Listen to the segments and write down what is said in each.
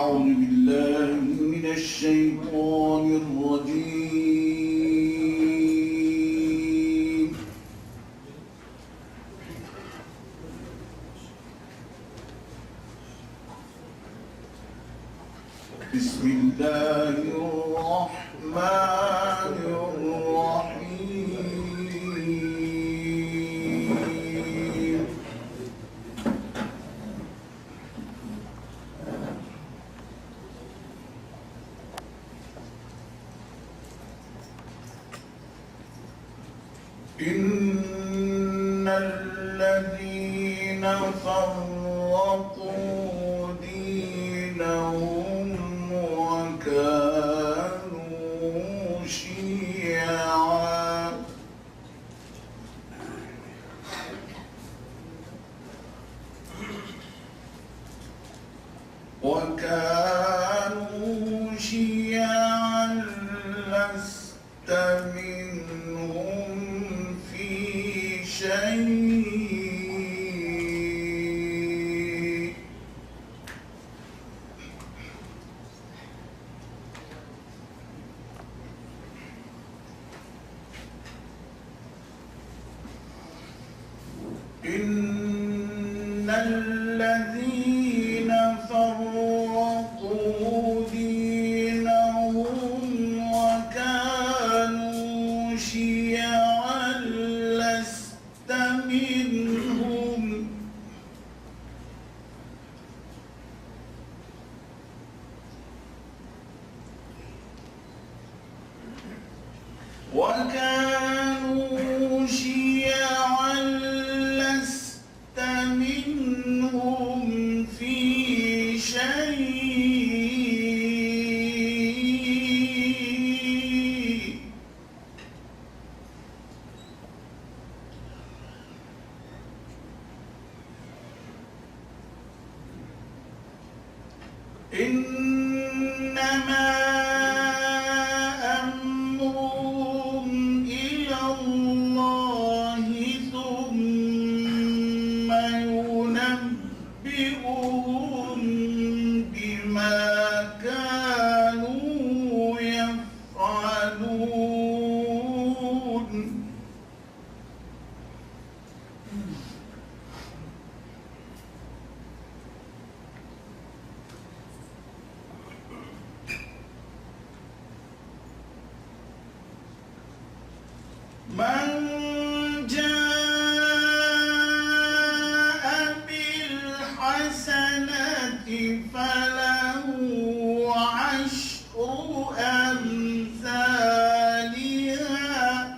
أعوذ بالله من الشيطان الرجيم. بسم الله الرحمن الرحيم. إن الذين فرقوا دينهم وكانوا شيعا لست منهم في شيء إن الذين فرقوا دينهم وكانوا شيعا لست منهم في شيء إنما أمرهم إلى الله ثم ينبئهم بما كانوا يفعلون من جاء بالحسنة فله عشر أمثالها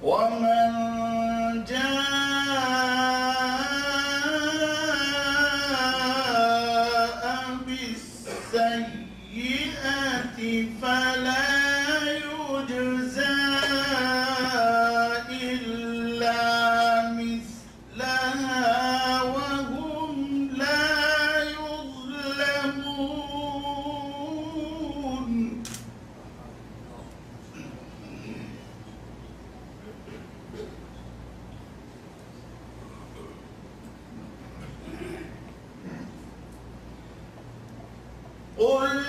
ومن جاء بالسيئة فلا يجزى إلا مثلها وهم لا يظلمون قل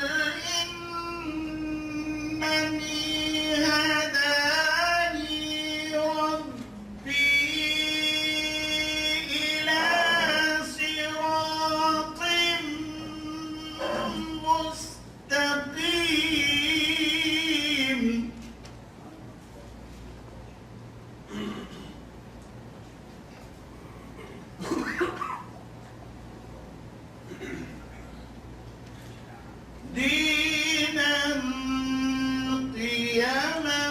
إنني هداني ربي إلى صراط مستقيم دينا قيما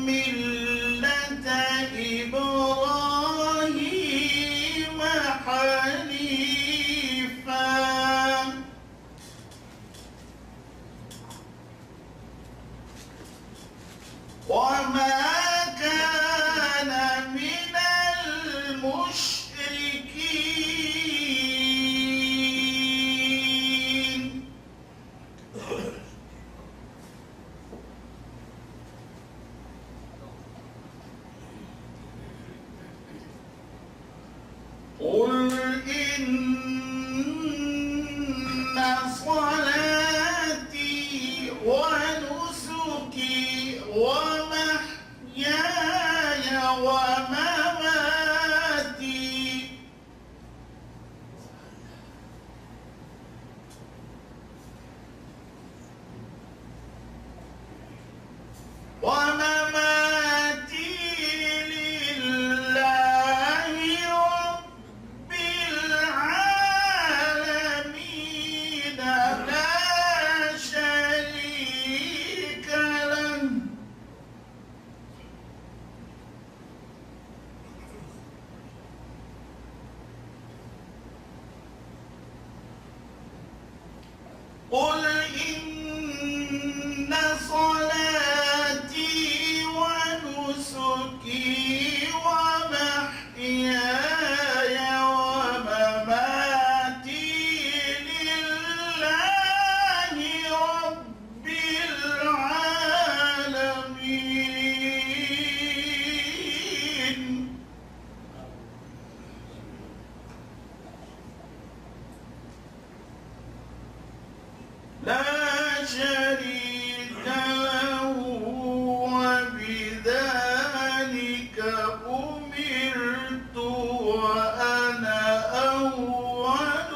ملة إبراهيم حنيفا وما كان من المشركين ومحياي ومماتي لله رب العالمين لا شريك له قل إن صلاتي ونسكي ومحياي ومماتي لله رب العالمين لا شريك له وبذلك أمرت وأنا أول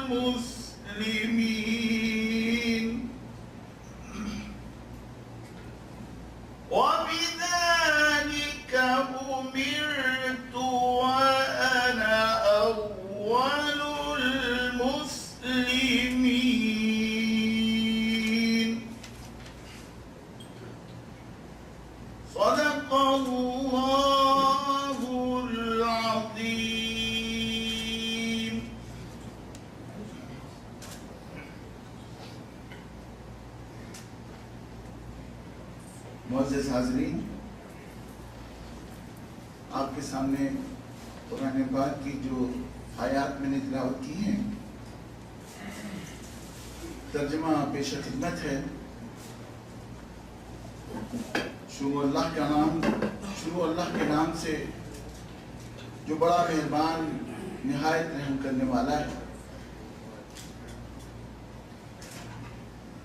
المسلمين وبذلك أمرت وأنا أول المسلمين صدق الله العظيم. معزز حاضرین، آپ کے سامنے قرآن پاک کی جو آیات میں نے تلاوت کی ہیں، ترجمہ پیش خدمت ہے۔ شروع اللہ کے نام سے جو بڑا مہربان نہایت رحم کرنے والا ہے۔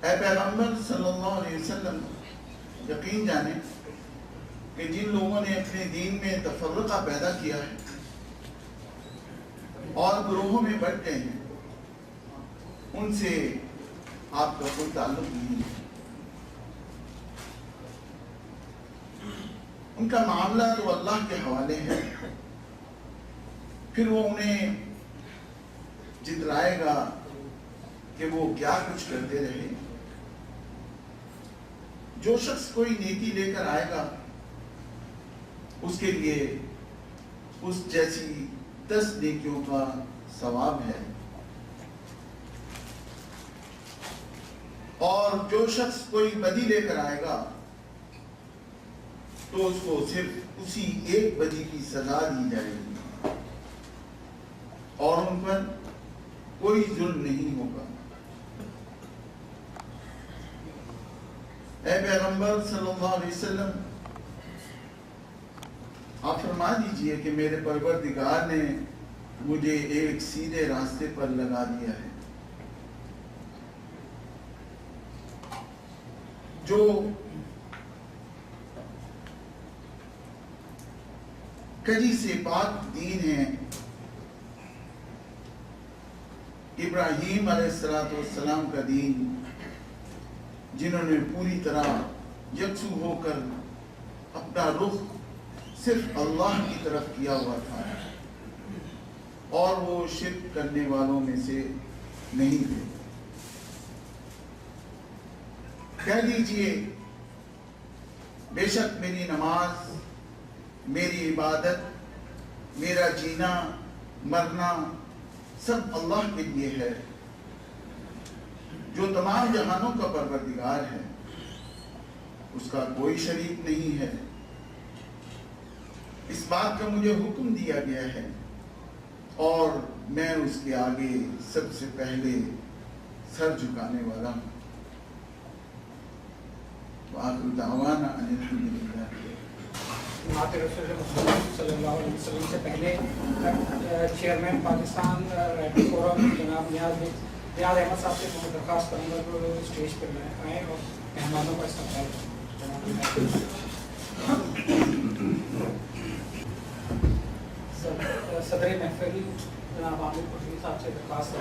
اے پیغمبر صلی اللہ علیہ وسلم، یقین جانیں کہ جن لوگوں نے اپنے دین میں تفرقہ پیدا کیا ہے اور گروہوں میں بٹ گئے ہیں، ان سے آپ کا کوئی تعلق نہیں ہے۔ ان کا معاملہ تو اللہ کے حوالے ہے، پھر وہ انہیں جتلائے گا کہ وہ کیا کچھ کرتے رہے۔ جو شخص کوئی نیکی لے کر آئے گا اس کے لیے اس جیسی 10 نیکیوں کا ثواب ہے، اور جو شخص کوئی بدی لے کر آئے گا تو اس کو صرف اسی ایک بدی کی سزا دی جائے گی، اور ان پر کوئی ظلم نہیں ہوگا۔ اے پیغمبر صلی اللہ علیہ وسلم، آپ فرما دیجئے کہ میرے پروردگار نے مجھے ایک سیدھے راستے پر لگا دیا ہے۔ جو کجی سے پاک دین ہے، ابراہیم علیہ السلام کا دین، جنہوں نے پوری طرح یکسو ہو کر اپنا رخ صرف اللہ کی طرف کیا ہوا تھا، اور وہ شرک کرنے والوں میں سے نہیں تھے۔ کہہ دیجئے بے شک میری نماز، میری عبادت، میرا جینا مرنا سب اللہ کے لیے ہے، جو تمام جہانوں کا پروردگار ہے، اس کا کوئی شریک نہیں ہے۔ اس بات کا مجھے حکم دیا گیا ہے اور میں اس کے آگے سب سے پہلے سر جھکانے والا ہوں۔ وآخر دعوانا ان الحمدللہ۔ نعت رسول صلی اللہ علیہ وسلم سے پہلے چیئرمین پاکستان رائٹر فورم جناب نیاز احمد صاحب سے درخواست کروں گا کہ اسٹیج پر آئیں اور مہمانوں کا استقبال کریں۔ صدر محفل جناب عامر خورشید صاحب سے درخواست ہے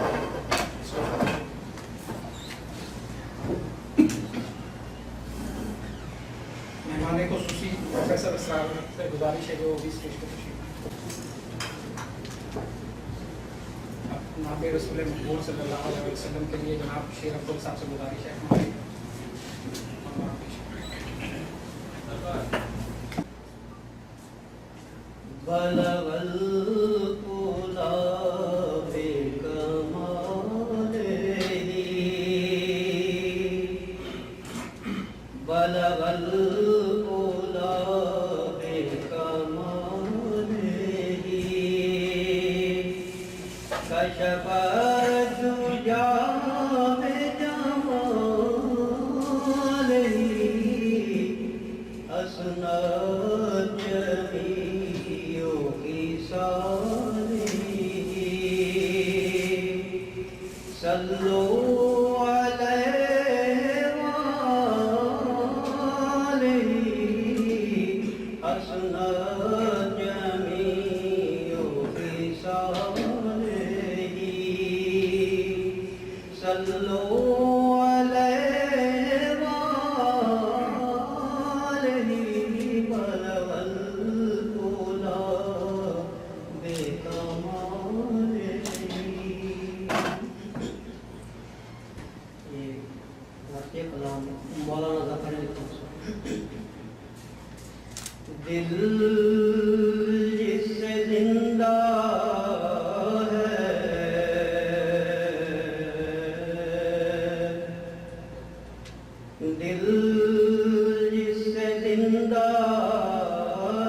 مہمان خصوصی پروفیسر اسرار سے گزارش ہے جو بھی اسٹیج پہ تشریف جناب رسول مقبول صلی اللہ علیہ وسلم کے لیے جناب شیر افضل صاحب سے گزارش ہے ہماری بلغ القلا بکمالہ بلغ القلا بکمالہ کشف الدجى بجمالہ اسنى صلوا علیہ وآلہ حسن جمیع خصالہ صلوا علیہ وآلہ بلغ العلا بکمالہ. کلام مولانا ظفر علی خان. دل جس سے زندہ ہے دل جس سے زندہ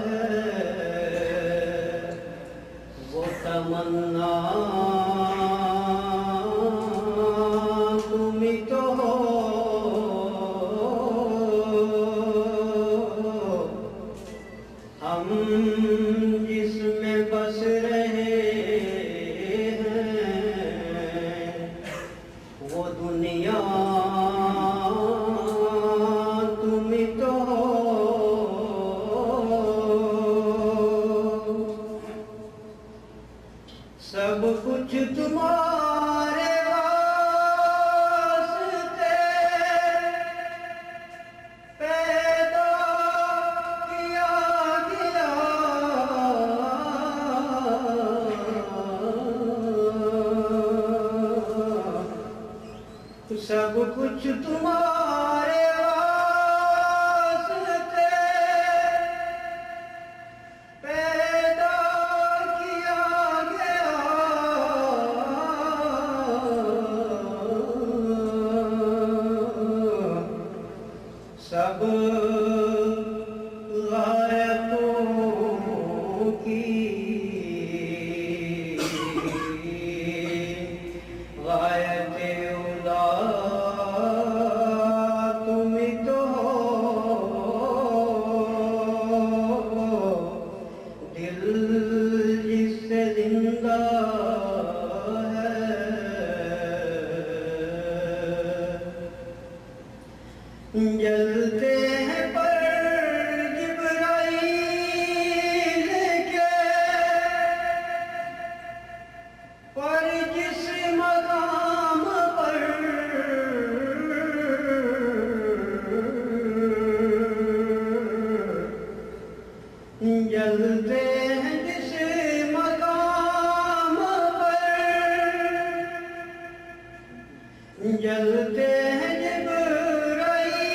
ہے وہ تمنا تم تو ہو ہم جس میں بس رہے ہیں وہ دنیا تم تو ہو سب کچھ تمہارے واسطے پیدا کیا گیا سب کچھ تمہارے واسطے پیدا کیا گیا سب غایتوں کی غایت اولا تم تو ہو دل جس سے زندہ ہے جلتے ہیں پر جبرائیل کے پر جس مقام پر جلتے ہیں جس مقام پر جلتے ہیں جبرائیل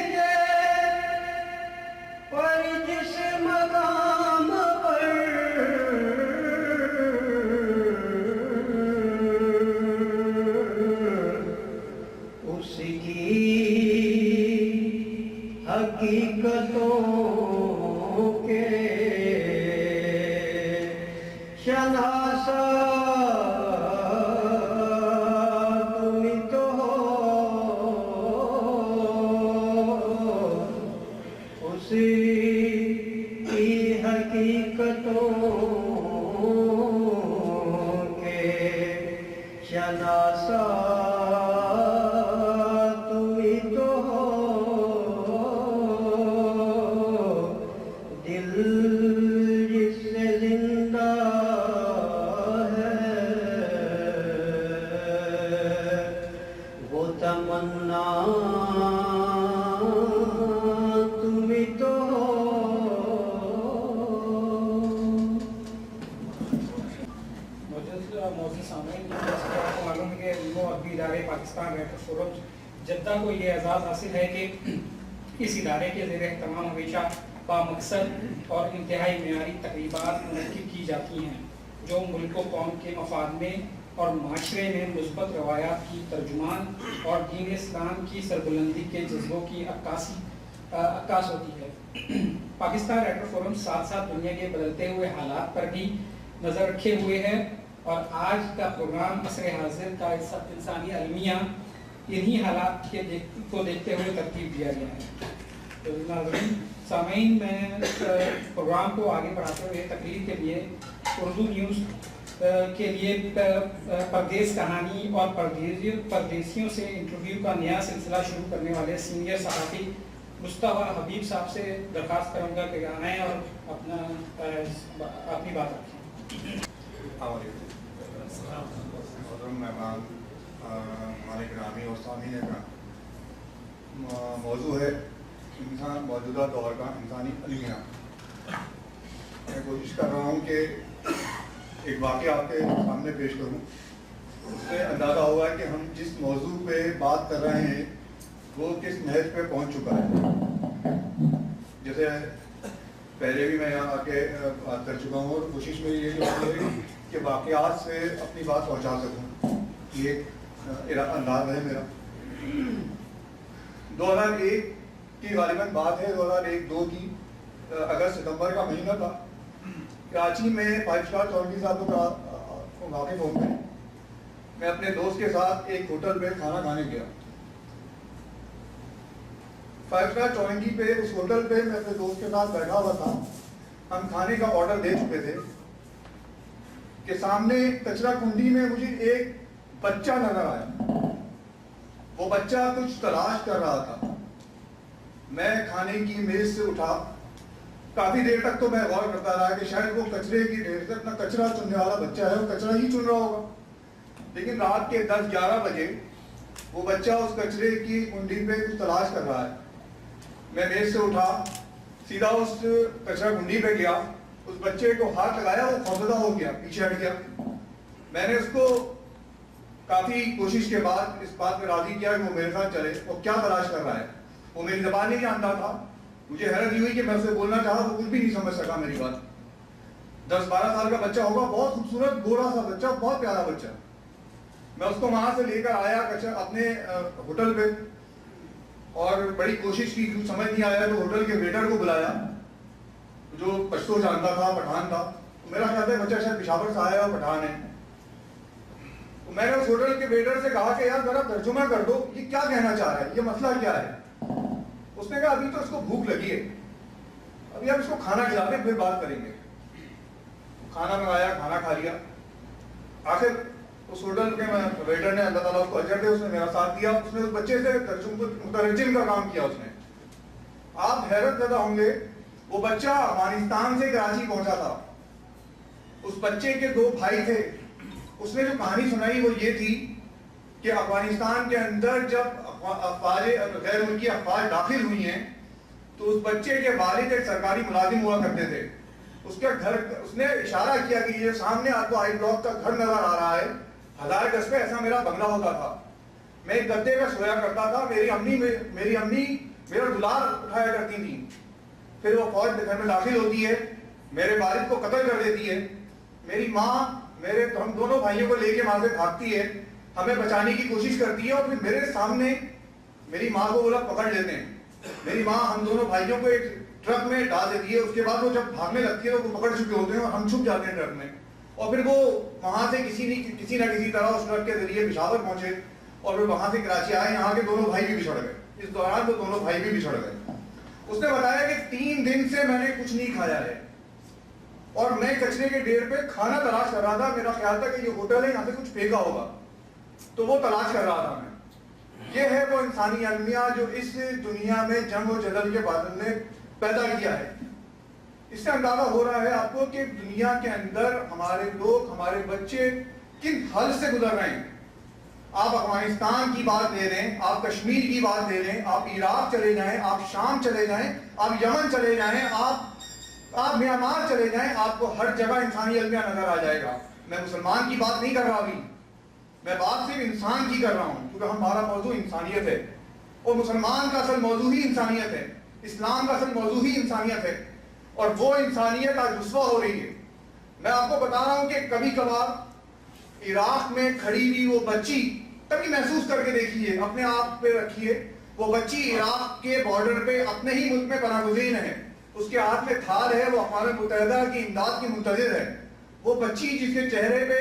کے پر جس مقام پر اس کی حقیقتوں کے شناسا تم تو ہو اسی کی حقیقتوں کے شناسا تم تو ہو پاکستان رائٹر فورم جدہ کو یہ اعزاز حاصل ہے کہ اس ادارے کے زیر اہتمام ہمیشہ بامقصد اور انتہائی معیاری تقریبات منعقد کی جاتی ہیں جو ملک و قوم کے مفاد میں اور معاشرے میں مثبت روایات کی ترجمان اور دین اسلام کی سربلندی کے جذبوں کی عکاس ہوتی ہے۔ پاکستان رائٹر فورم ساتھ ساتھ دنیا کے بدلتے ہوئے حالات پر بھی نظر رکھے ہوئے ہے اور آج کا پروگرام عصر حاضر کا انسانی المیہ انہی حالات کو دیکھتے ہوئے ترتیب دیا گیا ہے۔ تو ناظرین سامعین، میں پروگرام کو آگے بڑھاتے ہوئے تقریر کے لیے اردو نیوز کے لیے پردیس کہانی اور پردیسیوں سے انٹرویو کا نیا سلسلہ شروع کرنے والے سینئر صحافی مصطفیٰ حبیب صاحب سے درخواست کروں گا کہ آئیں اور اپنی بات رکھیں۔ مہمان ہمارے گرامی اور سامعین کا موضوع ہے انسان موجودہ دور کا انسانی المیہ۔ میں کوشش کر رہا ہوں کہ ایک واقعہ آپ کے سامنے پیش کروں، اس سے اندازہ ہوا ہے کہ ہم جس موضوع پہ بات کر رہے ہیں وہ کس نہج پہ پہنچ چکا ہے۔ جیسے پہلے بھی میں یہاں آ کے بات کر چکا ہوں اور کوشش میری یہی ہوتی ہے کہ واقعات سے اپنی بات پہنچا سکوں، یہ انداز ہے میرا۔ 2001 کی غالباً بات ہے، 2001-2 کی اگست ستمبر کا مہینہ تھا۔ کراچی میں 5 اسٹار چودھری صاحب کا واقف ہوں میں اپنے دوست کے ساتھ ایک ہوٹل میں کھانا کھانے گیا۔ 5 اسٹار چودھری پہ اس ہوٹل پہ میں اپنے دوست کے ساتھ بیٹھا ہوا تھا۔ ہم کھانے کا آرڈر دے چکے تھے کہ سامنے کچرا کنڈی میں مجھے ایک بچہ نظر آیا۔ وہ بچہ کچھ تلاش کر رہا تھا۔ میں کھانے کی میز سے اٹھا، کافی دیر تک تو میں غور کرتا رہا کہ شاید وہ کچرے کی ڈھیر سے اپنا کچرا چننے والا بچہ ہے، وہ کچرا ہی چن رہا ہوگا۔ لیکن رات کے 10-11 بجے وہ بچہ اس کچرے کی کنڈی پہ کچھ تلاش کر رہا ہے۔ میں میز سے اٹھا، سیدھا اس کچرا کنڈی پہ گیا، اس بچے کو ہاتھ لگایا، وہ خوفزدہ ہو گیا، پیچھے ہٹ گیا۔ میں نے اس کو کافی کوشش کے بعد اس بات پہ راضی کیا کہ وہ میرے ساتھ چلے، وہ کیا تلاش کر رہا ہے۔ وہ میری زبان نہیں جانتا تھا، مجھے حیرت ہوئی کہ میں اسے بولنا چاہا، وہ کچھ بھی نہیں سمجھ سکا میری بات۔ 10-12 سال کا بچہ ہوگا، بہت خوبصورت گورا سا بچہ، بہت پیارا بچہ۔ میں اس کو وہاں سے لے کر آیا اپنے ہوٹل پہ اور بڑی کوشش کی، کچھ سمجھ نہیں آیا تو ہوٹل کے ویٹر کو بلایا جو پشتو جانتا تھا، پٹھان تھا۔ میرا خیال ہے بچہ شاید پشاور سے آیا اور پٹھان ہے۔ میں نے اس ہوٹل کے ویٹر سے کہا کہ یار ذرا ترجمہ کر دو، یہ کیا کہنا چاہ رہا ہے، یہ مسئلہ کیا ہے۔ اس نے کہا ابھی تو اس کو بھوک لگی ہے، ابھی آپ اس کو کھانا کھلاتے ہیں پھر بات کریں گے۔ کھانا منگایا، کھانا کھا لیا۔ آخر اس ہوٹل کے ویٹر نے، اللہ تعالیٰ اس کو اجر دے، اس نے میرا ساتھ دیا، اس نے اس بچے سے مترجم کا کام کیا۔ اس نے، آپ حیرت زدہ ہوں گے، وہ بچہ افغانستان سے کراچی پہنچا تھا۔ اس بچے کے 2 بھائی تھے۔ اس نے جو کہانی سنائی وہ یہ تھی کہ افغانستان کے اندر جب غیر ملکی افواج داخل ہوئی ہیں تو اس بچے کے والد ایک سرکاری ملازم ہوا کرتے تھے۔ اس کے گھر، اس نے اشارہ کیا کہ یہ سامنے آپ کو آئی بلاک کا گھر نظر آ رہا ہے، 1000 گز پہ ایسا میرا بنگلہ ہوتا تھا۔ میں ایک گدے پہ سویا کرتا تھا، میری امی میرا دلال اٹھایا کرتی تھی۔ پھر وہ فوج گھر میں داخل ہوتی ہے، میرے والد کو قتل کر دیتی ہے، میری ماں ہم دونوں بھائیوں کو لے کے وہاں سے بھاگتی ہے، ہمیں بچانے کی کوشش کرتی ہے اور پھر میرے سامنے میری ماں کو وہ لوگ پکڑ لیتے ہیں۔ میری ماں ہم دونوں بھائیوں کو ایک ٹرک میں ڈال دیتی ہے۔ اس کے بعد وہ جب بھاگنے لگتی ہے تو وہ پکڑ چکے ہوتے ہیں اور ہم چھپ جاتے ہیں ٹرک میں، اور پھر وہ وہاں سے کسی نہ کسی طرح اس ٹرک کے ذریعے پشاور پہنچے اور پھر وہاں سے کراچی آئے۔ یہاں کے دونوں بھائی بھی بچھڑ گئے، اس دوران وہ دونوں بھائی بھی بچھڑ گئے۔ اس نے بتایا کہ 3 دن سے میں نے کچھ نہیں کھایا ہے اور میں کچرے کے ڈھیر پہ کھانا تلاش کر رہا تھا۔ میرا خیال تھا کہ یہ ہوٹل ہے، یہاں سے کچھ پھینکا ہوگا، تو وہ تلاش کر رہا تھا میں۔ یہ ہے وہ انسانی المیہ جو اس دنیا میں جنگ و جدل کے بادل نے پیدا کیا ہے۔ اس سے اندازہ ہو رہا ہے آپ کو کہ دنیا کے اندر ہمارے لوگ، ہمارے بچے کن حل سے گزر رہے ہیں۔ آپ افغانستان کی بات لے لیں، آپ کشمیر کی بات لے لیں، آپ عراق چلے جائیں، آپ شام چلے جائیں، آپ یمن چلے جائیں، آپ میانمار چلے جائیں، آپ کو ہر جگہ انسانی المیہ نظر آ جائے گا۔ میں مسلمان کی بات نہیں کر رہا ابھی، میں بات صرف انسان کی کر رہا ہوں کیونکہ ہمارا موضوع انسانیت ہے اور مسلمان کا اصل موضوع ہی انسانیت ہے، اسلام کا اصل موضوع ہی انسانیت ہے، اور وہ انسانیت آج رسوا ہو رہی ہے۔ میں آپ کو بتا رہا ہوں کہ کبھی کبھار عراق میں کھڑی ہوئی وہ بچی، کبھی محسوس کر کے دیکھیے، اپنے آپ پہ رکھیے، وہ بچی عراق کے بارڈر پہ اپنے ہی ملک میں پناہ گزین ہے، اس کے ہاتھ میں تھال ہے، وہ اقوام متحدہ کی امداد کی منتظر ہے۔ وہ بچی جس کے چہرے پہ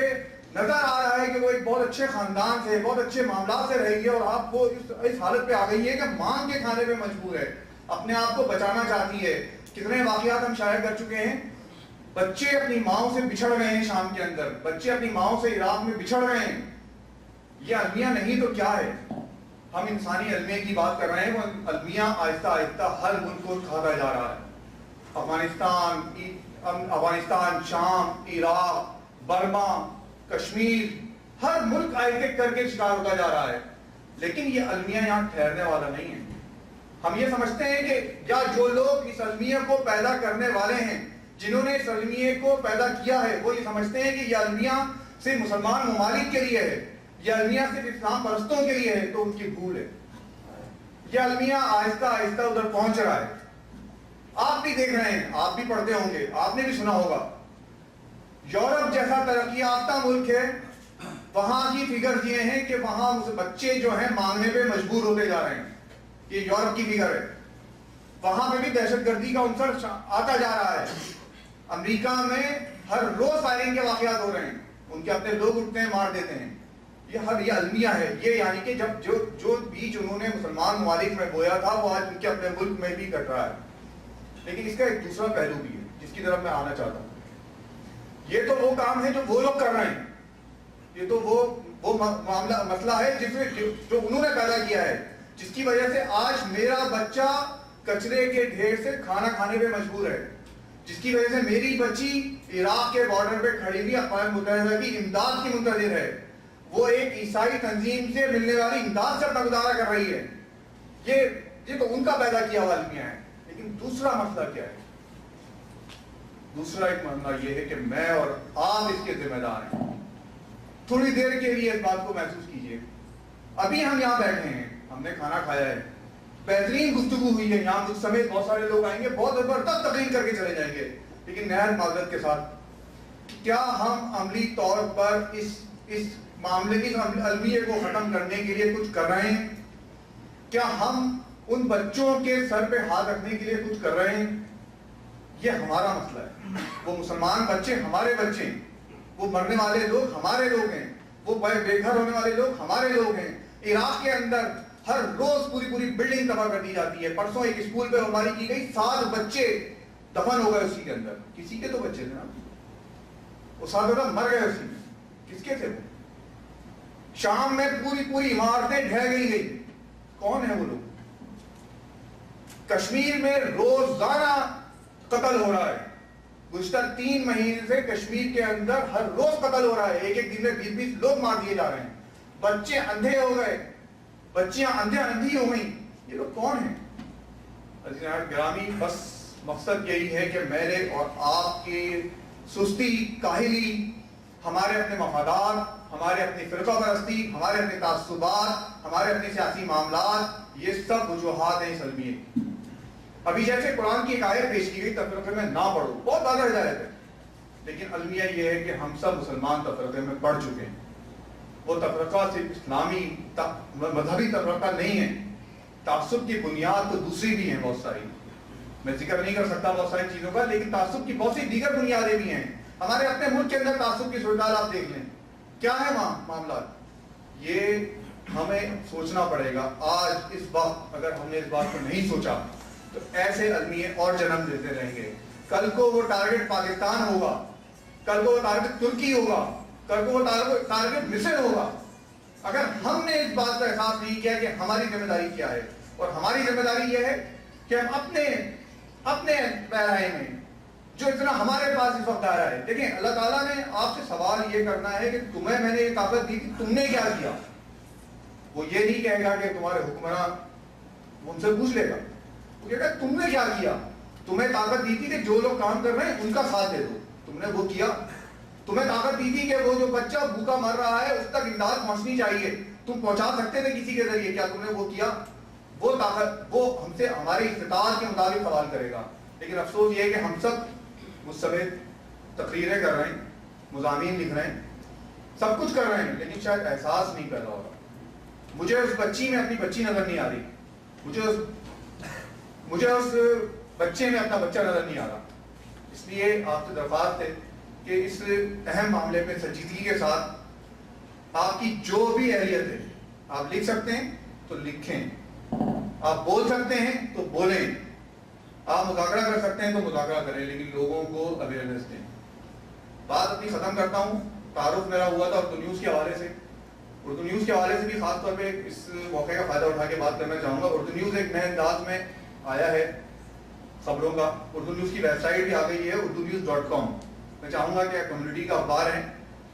نظر آ رہا ہے کہ وہ ایک بہت اچھے خاندان سے، بہت اچھے معاملات سے رہی ہے، اور آپ کو اس حالت پہ آ گئی ہے کہ مانگ کے کھانے پہ مجبور ہے، اپنے آپ کو بچانا چاہتی ہے۔ کتنے واقعات ہم شائع کر چکے ہیں، بچے اپنی ماؤں سے بچھڑ گئے ہیں، شام کے اندر بچے اپنی ماؤں سے عراق میں بچھڑ گئے ہیں۔ یہ المیہ نہیں تو کیا ہے؟ ہم انسانی المیہ کی بات کر رہے ہیں، وہ المیہ آہستہ آہستہ ہر ملک کو کھاتا جا رہا ہے۔ افغانستان، شام، عراق، برما، کشمیر، ہر ملک آئے کر کے شکار ہوتا جا رہا ہے۔ لیکن یہ المیہ یہاں ٹھہرنے والا نہیں ہے۔ ہم یہ سمجھتے ہیں کہ یا جو لوگ اس المیہ کو پیدا کرنے والے ہیں، جنہوں نے اس المیہ کو پیدا کیا ہے، وہ یہ سمجھتے ہیں کہ یہ المیہ صرف مسلمان ممالک کے لیے ہے، یہ المیہ صرف اسلام پرستوں کے لیے ہے، تو ان کی بھول ہے۔ یہ المیہ آہستہ آہستہ ادھر پہنچ رہا ہے۔ آپ بھی دیکھ رہے ہیں، آپ بھی پڑھتے ہوں گے، آپ نے بھی سنا ہوگا، یورپ جیسا ترقی یافتہ ملک ہے، وہاں کی فگر یہ ہیں کہ وہاں بچے جو ہیں مانگنے پہ مجبور ہوتے جا رہے ہیں۔ یہ یورپ کی فگر ہے۔ وہاں پہ بھی دہشت گردی کا عنصر آتا جا رہا ہے۔ امریکہ میں ہر روز فائرنگ کے واقعات ہو رہے ہیں، ان کے اپنے لوگ اٹھتے ہیں، مار دیتے ہیں۔ یہ المیہ ہے۔ یہ یعنی کہ جب جو بیج انہوں نے مسلمان ممالک میں بویا تھا، وہ آج ان کے اپنے ملک میں بھی کٹ رہا ہے۔ لیکن اس کا ایک دوسرا پہلو بھی ہے جس کی طرف میں آنا چاہتا ہوں۔ یہ تو وہ کام ہے جو وہ لوگ کر رہے ہیں، یہ تو وہ معاملہ مسئلہ ہے جو انہوں نے پیدا کیا ہے، جس کی وجہ سے آج میرا بچہ کچرے کے ڈھیر سے کھانا کھانے پہ مجبور ہے، جس کی وجہ سے میری بچی عراق کے بارڈر پہ کھڑی ہوئی اقوام متحدہ کی امداد کی منتظر ہے، وہ ایک عیسائی تنظیم سے ملنے والی امداد سے اپنا گزارا کر رہی ہے۔ یہ تو ان کا پیدا کیا ہوا المیہ ہے۔ لیکن دوسرا مسئلہ کیا ہے؟ دوسرا ایک مسئلہ یہ ہے کہ میں اور آپ اس کے ذمہ دار ہیں۔ تھوڑی دیر کے لیے اس بات کو محسوس کیجئے، ابھی ہم یہاں بیٹھے ہیں، ہم نے کھانا کھایا ہے، بہترین گفتگو ہوئی ہے، یہاں مجھ سمیت بہت سارے لوگ آئیں گے، بہت زبردست تقریر کر کے چلے جائیں گے، لیکن نہایت معذرت کے ساتھ کیا ہم عملی طور پر اس معاملے کی المیہ کو ختم کرنے کے لیے کچھ کر رہے ہیں؟ کیا ہم ان بچوں کے سر پہ ہاتھ رکھنے کے لیے کچھ کر رہے ہیں؟ یہ ہمارا مسئلہ ہے۔ وہ مسلمان بچے ہمارے بچے ہیں، وہ مرنے والے لوگ ہمارے لوگ ہیں، وہ بے گھر ہونے والے لوگ ہمارے لوگ ہیں۔ عراق کے اندر ہر روز پوری بلڈنگ تباہ کر دی جاتی ہے۔ پرسوں ایک اسکول پہ ہماری کی گئی، 7 بچے دفن ہو گئے اسی کے اندر، کسی کے تو بچے تھے نا، وہ 7 بچے مر گئے اسی میں، کس کے تھے وہ؟ شام میں پوری عمارتیں ڈھہ گئی، کون ہے وہ لوگ؟ کشمیر میں روزانہ قتل ہو رہا ہے، گزشتہ 3 مہینے سے کشمیر کے اندر ہر روز قتل ہو رہا ہے، ایک دن میں 20 لوگ مار دیے جا رہے ہیں، بچے اندھے ہو گئے، بچیاں اندھی ہو گئیں۔ یہ لوگ کون ہیں؟ عزیزان گرامی، بس مقصد یہی ہے کہ میرے اور آپ کی سستی، کاہلی، ہمارے اپنے مفادات، ہمارے اپنی فرقہ پرستی، ہمارے اپنے تعصبات، ہمارے اپنے سیاسی معاملات، یہ سب وجوہات ہیں اس المیہ کی۔ ابھی جیسے قرآن کی ایک آیت پیش کی گئی، تفرقے میں نہ پڑھو، بہت زیادہ ہدایت ہے، لیکن المیہ یہ ہے کہ ہم سب مسلمان تفرقے میں پڑھ چکے ہیں۔ وہ تفرقہ صرف اسلامی مذہبی تفرقہ نہیں ہے، تعصب کی بنیاد تو دوسری بھی ہیں بہت ساری، میں ذکر نہیں کر سکتا بہت ساری چیزوں کا، لیکن تعصب کی بہت سی دیگر بنیادیں بھی ہیں۔ ہمارے اپنے ملک کے اندر تعصب کی صورتحال آپ دیکھ لیں، کیا ہے معاملات؟ یہ ہمیں سوچنا پڑے گا۔ آج اس وقت اگر ہم نے اس بات کو نہیں سوچا تو ایسے المیے اور جنم دیتے رہیں گے۔ کل کو وہ ٹارگٹ پاکستان ہوگا، کل کو وہ ٹارگٹ ترکی ہوگا، کل کو وہ ٹارگٹ مصر ہوگا۔ اگر ہم نے اس بات کا احساس نہیں کیا کہ ہماری ذمہ داری کیا ہے، اور ہماری ذمہ داری یہ ہے کہ ہم اپنے پیراہے میں جو اتنا ہمارے پاس اس وقت آ رہا ہے، دیکھیں اللہ تعالیٰ نے آپ سے سوال یہ کرنا ہے کہ تمہیں میں نے یہ طاقت دی تھی، تم نے کیا کیا؟ وہ یہ نہیں کہے گا کہ تمہارے حکمراں، ان سے پوچھ لے گا، وہ کہے گا تم نے کیا کیا؟ تمہیں طاقت دی تھی کہ جو لوگ کام کر رہے ہیں ان کا ساتھ دے دو، تم نے وہ کیا؟ تمہیں طاقت دی تھی کہ وہ جو بچہ بھوکا مر رہا ہے اس تک امداد پہنچنی چاہیے، تم پہنچا سکتے تھے کسی کے ذریعے، کیا تم نے وہ کیا؟ وہ طاقت وہ ہم سے ہماری استطاعت کے مطابق سوال کرے گا. لیکن افسوس یہ ہے کہ ہم سب اس سمیت تقریریں کر رہے ہیں، مضامین لکھ رہے ہیں، سب کچھ کر رہے ہیں، لیکن شاید احساس نہیں پیدا ہو رہا. مجھے اس بچی میں اپنی بچی نظر نہیں آ رہی، مجھے اس بچے میں اپنا بچہ نظر نہیں آ رہا. اس لیے آپ سے درخواست ہے کہ اس اہم معاملے پہ سنجیدگی کے ساتھ آپ کی جو بھی اہلیت ہے، آپ لکھ سکتے ہیں تو لکھیں، آپ بول سکتے ہیں تو بولیں، آپ مذاکرہ کر سکتے ہیں تو مذاکرہ کریں، لیکن لوگوں کو اویئرنیس دیں. بات اپنی ختم کرتا ہوں. تعارف میرا ہوا تھا اردو نیوز کے حوالے سے. اردو نیوز کے حوالے سے بھی خاص طور پہ اس موقع کا فائدہ اٹھا کے بات کرنا چاہوں گا. اردو نیوز ایک نئے انداز میں آیا ہے خبروں کا. اردو نیوز کی ویب سائٹ بھی آ گئی ہے urdunews.com. میں چاہوں گا کہ کمیونٹی کا اخبار ہے،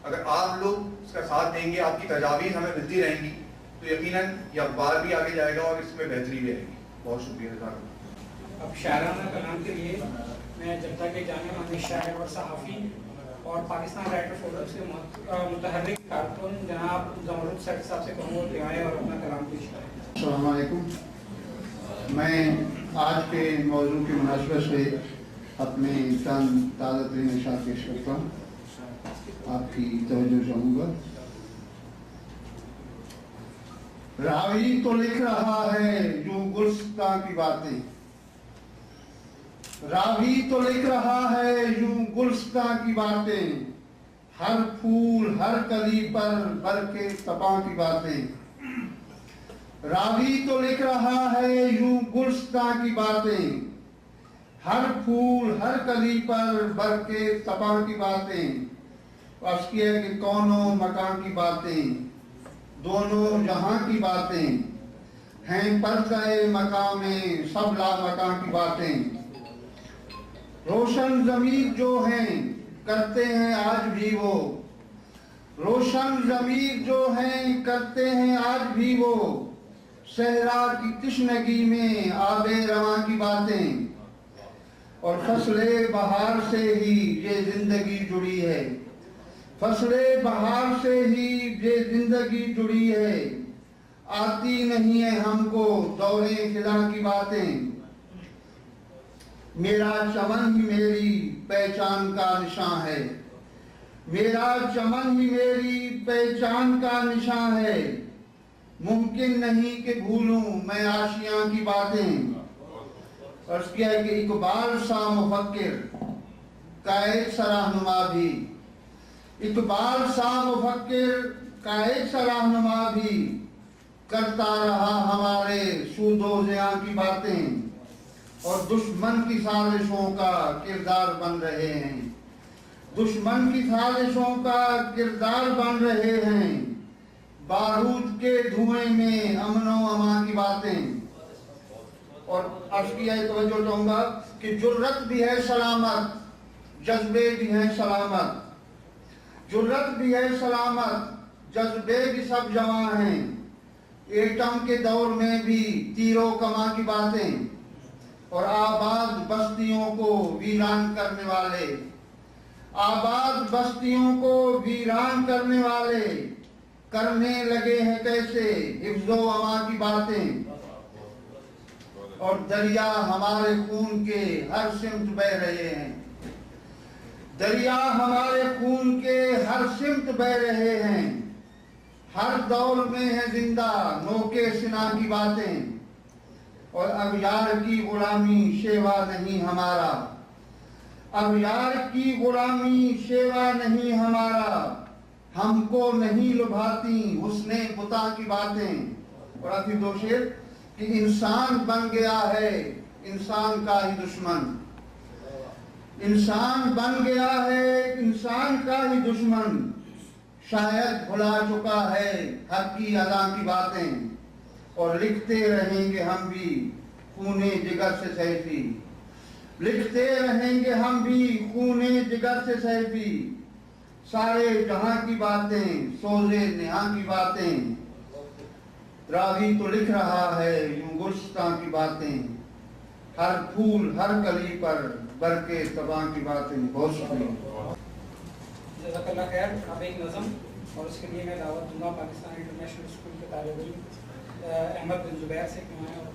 اگر آپ لوگ اس کا ساتھ دیں گے، آپ کی تجاویز ہمیں ملتی رہیں گی تو یقیناً یہ اخبار بھی آگے جائے گا اور اس میں بہتری بھی آئے گی. بہت شکریہ. اب شاعرانہ کلام کے لیے میں جدہ کے جانے والے شاعر اور صحافی اور پاکستان رائٹر فورم سے متحرک کارکن جناب زمرد سیٹ صاحب سے کہوں کہ آئے اور اپنا کلام پیش کریں. السلام علیکم. میں آج کے موضوع کی مناسبت سے اپنے چند تازہ ترین اشعار پیش کرتا ہوں، آپ کی توجہ چاہوں گا. راوی تو لکھ رہا ہے یوں گلستاں کی باتیں، راوی تو لکھ رہا ہے یوں گلستاں کی باتیں، ہر پھول ہر کلی پر برکے تپاں کی باتیں. راوی تو لکھ رہا ہے یوں گلستاں کی باتیں، ہر پھول ہر کلی پر برکے تپاں کی باتیں. اس کی ہے کہ کونوں مکان کی باتیں، دونوں جہاں کی باتیں، ہیں پردہ مقام سب لا مکان کی باتیں. روشن ضمیر جو ہیں کرتے ہیں آج بھی وہ، روشن ضمیر جو ہیں کرتے ہیں آج بھی وہ، صحرا کی تشنگی میں آب رواں کی باتیں. اور فصل بہار سے ہی یہ زندگی جڑی ہے، فصل بہار سے ہی یہ زندگی جڑی ہے، آتی نہیں ہے ہم کو دورے خدا کی باتیں. میرا چمن ہی میری پہچان کا نشان ہے، میرا چمن ہی میری پہچان کا نشان ہے، ممکن نہیں کہ بھولوں میں آشیاں کی باتیں. اور اس کیا ہے کہ اقبال سا مفکر کا ایک رہنما بھی، اقبال سا مفکر کا ایک رہنما بھی کرتا رہا ہمارے سود و زیاں کی باتیں، اور دشمن کی سازشوں کا کردار بن رہے ہیں، دشمن کی سازشوں کا کردار بن رہے ہیں، بارود کے دھوئیں میں امن و امان کی باتیں. اور عرض کیا ہے توجہ چاہوں گا کہ جرت بھی ہے سلامت، جذبے بھی ہیں سلامت، جرت بھی ہے سلامت، جذبے بھی سب جواں ہیں، ایٹم کے دور میں بھی تیرو کما کی باتیں. اور آباد بستیوں کو ویران کرنے والے، آباد بستیوں کو ویران کرنے والے کرنے لگے ہیں کیسے حفظ و امان کی باتیں. اور دریا ہمارے خون کے ہر سمت بہ رہے ہیں، دریا ہمارے خون کے ہر سمت بہ رہے ہیں، ہر دور میں ہے زندہ نوکے سنا کی باتیں. اور اب یار کی غلامی شیوا نہیں ہمارا، اب یار کی غلامی شیوا نہیں ہمارا، ہم کو نہیں لبھاتی حسن بتا کی باتیں. اور آخری دو شعر کہ انسان بن گیا ہے انسان کا ہی دشمن، انسان بن گیا ہے انسان کا ہی دشمن، شاید بھلا چکا ہے حق کی ادا کی باتیں. اور لکھتے رہیں گے ہم بھی خونے جگر سے سیفی، لکھتے رہیں گے ہم بھی خونے جگر سے سیفی، سارے جہاں کی باتیں سوزے نہاں کی باتیں. راوی تو لکھ رہا ہے یوں گلستاں کی باتیں، ہر پھول ہر کلی پر برکے تباں کی باتیں. بہت شکریہ. جزاک اللہ خیر. اب ایک نظم اور اس کے لیے میں دعوت دوں گا پاکستان انٹرنیشنل اسکول کے طالب علم احمد بن زبیر سے کہ میں اور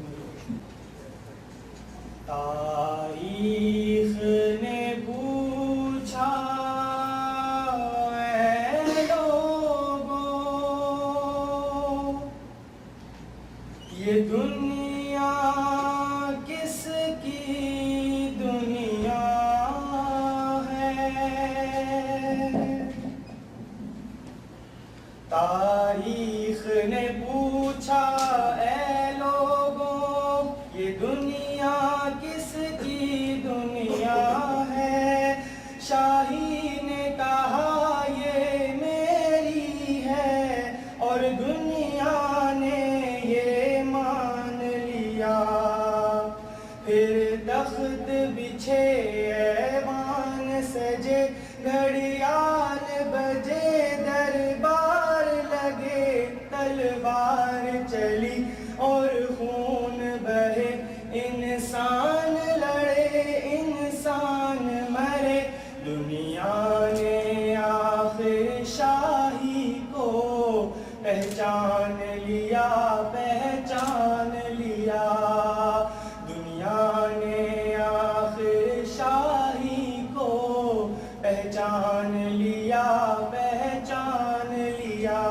تاریخ نے پوچھا اے لوگوں یہ دنیا کس کی دنیا ہے. تاریخ نے پوچھا اے لوگوں یہ دنیا کس کی دنیا ہے. شاہی نے کہا یہ میری ہے اور دنیا نے یہ مان لیا. پھر تخت بچھے ایوان سجے گھڑیال بجے دربار لگے تلوار چلی اور خون بہے انسان لڑے انسان مرے. دنیا نے آخر شاہی کو پہچان لیا پہچان لیا. دنیا نے آخر شاہی کو پہچان لیا پہچان لیا.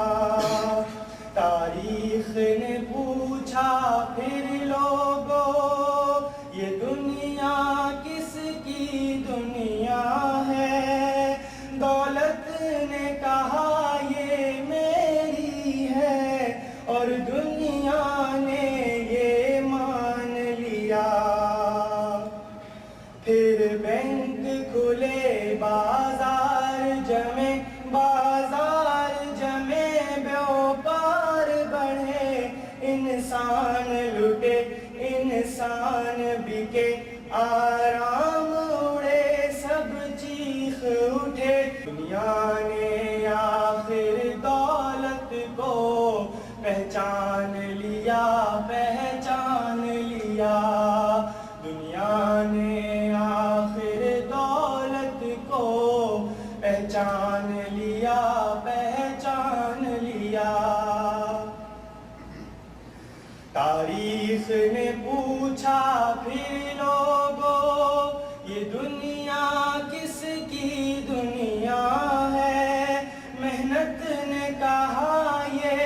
تاریخ نے پوچھا پھر لوگوں یہ دنیا کس کی دنیا ہے. دولت نے کہا یہ میری ہے اور دنیا نے یہ مان لیا. پھر بینک کھلے بازار جمے بیوپار بڑھے انسان لٹے انسان بکے آرام اڑے سب چیخ اٹھے. دنیا نے آخر دولت کو پہچان لیا پہچان لیا. دنیا نے آخر دولت کو پہچان لیا پہچان لیا. تاریخ نے پوچھا پھر لوگوں یہ دنیا کس کی دنیا ہے. محنت نے کہا یہ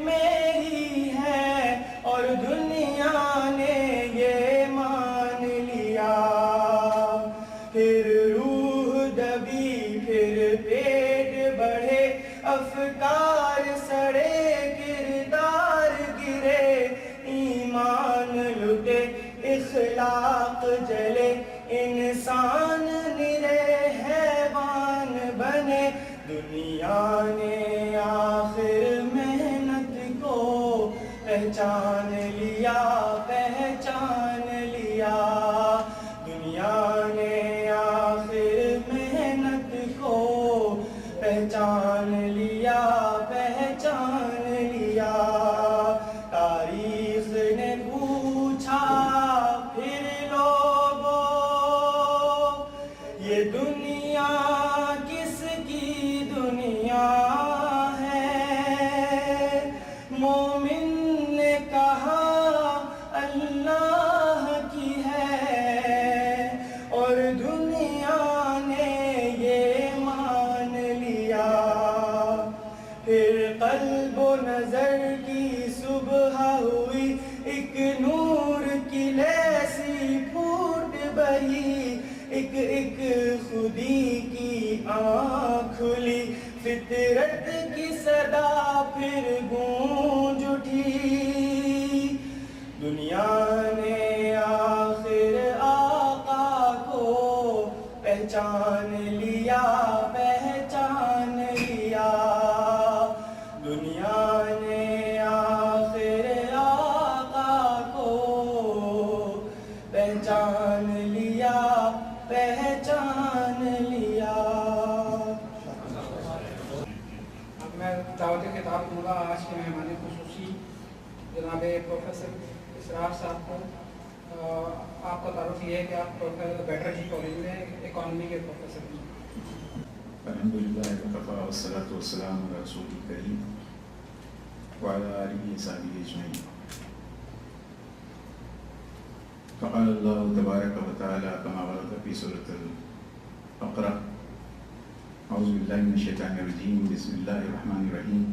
میری ہے اور دنیا نے یہ مان لیا. پھر روح دبی پھر پیٹ بڑھے افکار سڑے کردار گرے ایمان لٹے اخلاق جلے انسان نرے حیوان بنے. دنیا نے آخر محنت کو پہچان لیا پہچان لیا. دنیا نے آخر محنت کو پہچان لیا پہچان لیا. تاریخ نے پوچھا پھر لوگوں یہ دنیا کس کی دنیا ہے. مومن نے کہا اللہ کی ہے اور دنیا نے یہ مان لیا. پھر قلب و نظر کی صبح ہوئی ایک نور کی لیسی پھوٹ بہی ایک ایک خودی کی آنکھ کھلی. فطرت کی صدا پھر گونج اٹھی. دنیا نے آخر آقا کو پہچان لیا پہچان لیا. دنیا نے آخر آقا کو پہچان لیا پہچان لیا. اب میں دعوت خطاب دوں گا آج کے مہمان خصوصی جناب پروفیسر اسرار صاحب کو. آپ کا تعارف یہ ہے کہ آپ بیٹر جی کالج میں اکانومی کے پروفیسر ہیں. الحمدللہ وکفا والصلاۃ والسلام علی رسول الکریم وعلی آلہ وصحبہ اجمعین. فقال اللہ تبارک و تعالی کما ورد فی سورۃ البقرہ اعوذ باللہ من الشیطان الرجیم بسم اللہ الرحمن الرحیم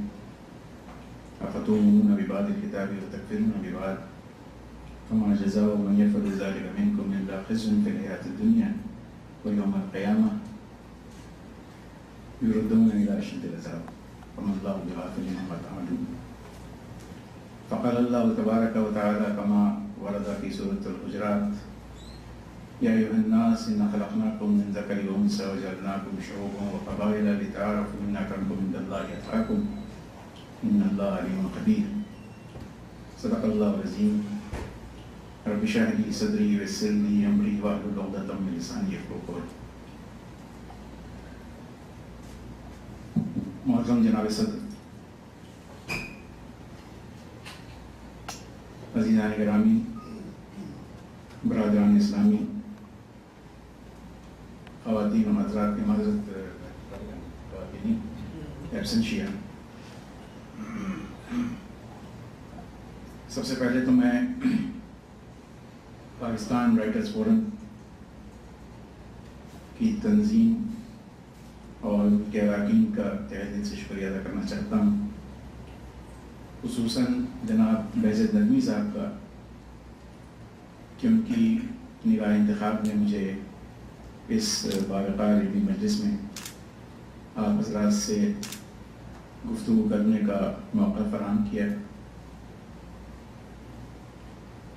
افتؤمنون ببعض الکتاب وتکفرون ببعض فما جزاء من يفعل ذلك منكم الا خزي في الحیاة الدنیا ویوم القیامہ يردون إلى أشد العذاب وما الله بغافل عما تعملون. فقال الله تبارك وتعالى كما ورد في سورة الحجرات يا أيها الناس إنا خلقناكم من ذكر وأنثى وجعلناكم شعوبا وقبائل لتعارفوا إن أكرمكم عند الله أتقاكم إن الله عليم خبير. صدق الله العظيم. رب اشرح لي صدري ويسر لي أمري واحلل عقدة من لساني يفقهوا قولي. معظم جناب صدر، عزیزان گرامی، برادران اسلامی، خواتین و حضرات کی معذرت، خواتین ایبسنشیا، سب سے پہلے تو میں پاکستان رائٹرز فورم کی تنظیم اور کے اراکین کا تہہ دل سے شکریہ ادا کرنا چاہتا ہوں، خصوصاً جناب بہزت ندوی صاحب کا، کہ ان کی نگاہ انتخاب نے مجھے اس باوقار علمی مجلس میں آپ حضرات سے گفتگو کرنے کا موقع فراہم کیا.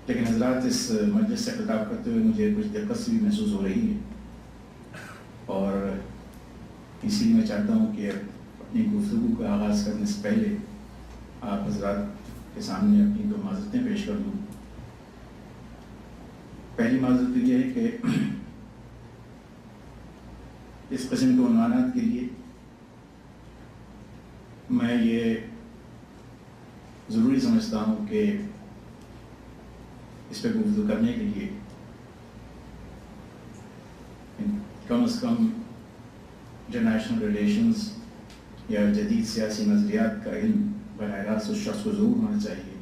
لیکن حضرات اس مجلس سے خطاب کرتے ہوئے مجھے کچھ دلچسپی بھی محسوس ہو رہی ہے، اور اسی لیے میں چاہتا ہوں کہ اپنی گفتگو کا آغاز کرنے سے پہلے آپ حضرات کے سامنے اپنی دو معذرتیں پیش کر دوں. پہلی معذرت یہ ہے کہ اس قسم کے عنوانات کے لیے میں یہ ضروری سمجھتا ہوں کہ اس پہ گفتگو کرنے کے لیے کم از کم انٹرنیشنل ریلیشنز یا جدید سیاسی نظریات کا علم براہ راست اس شخص کو ضرور ہونا چاہیے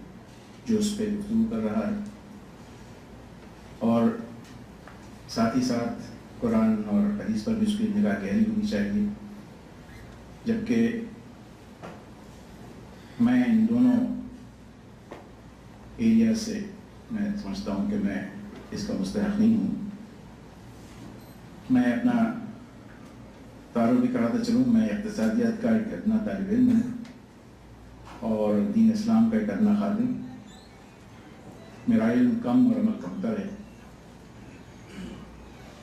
جو اس پہ گفتگو کر رہا ہے، اور ساتھ ہی ساتھ قرآن اور حدیث پر بھی اس کی نگاہ گہری ہونی چاہیے. جبکہ میں ان دونوں ایریا سے میں سمجھتا ہوں کہ میں اس کا مستحق نہیں ہوں. میں اپنا تعارف بھی کراتا چلوں، میں اقتصادیات کا ایک ادنا طالب علم ہوں اور دین اسلام کا ایک ادنا خادم. میرا علم کم اور عمل کمتر ہے.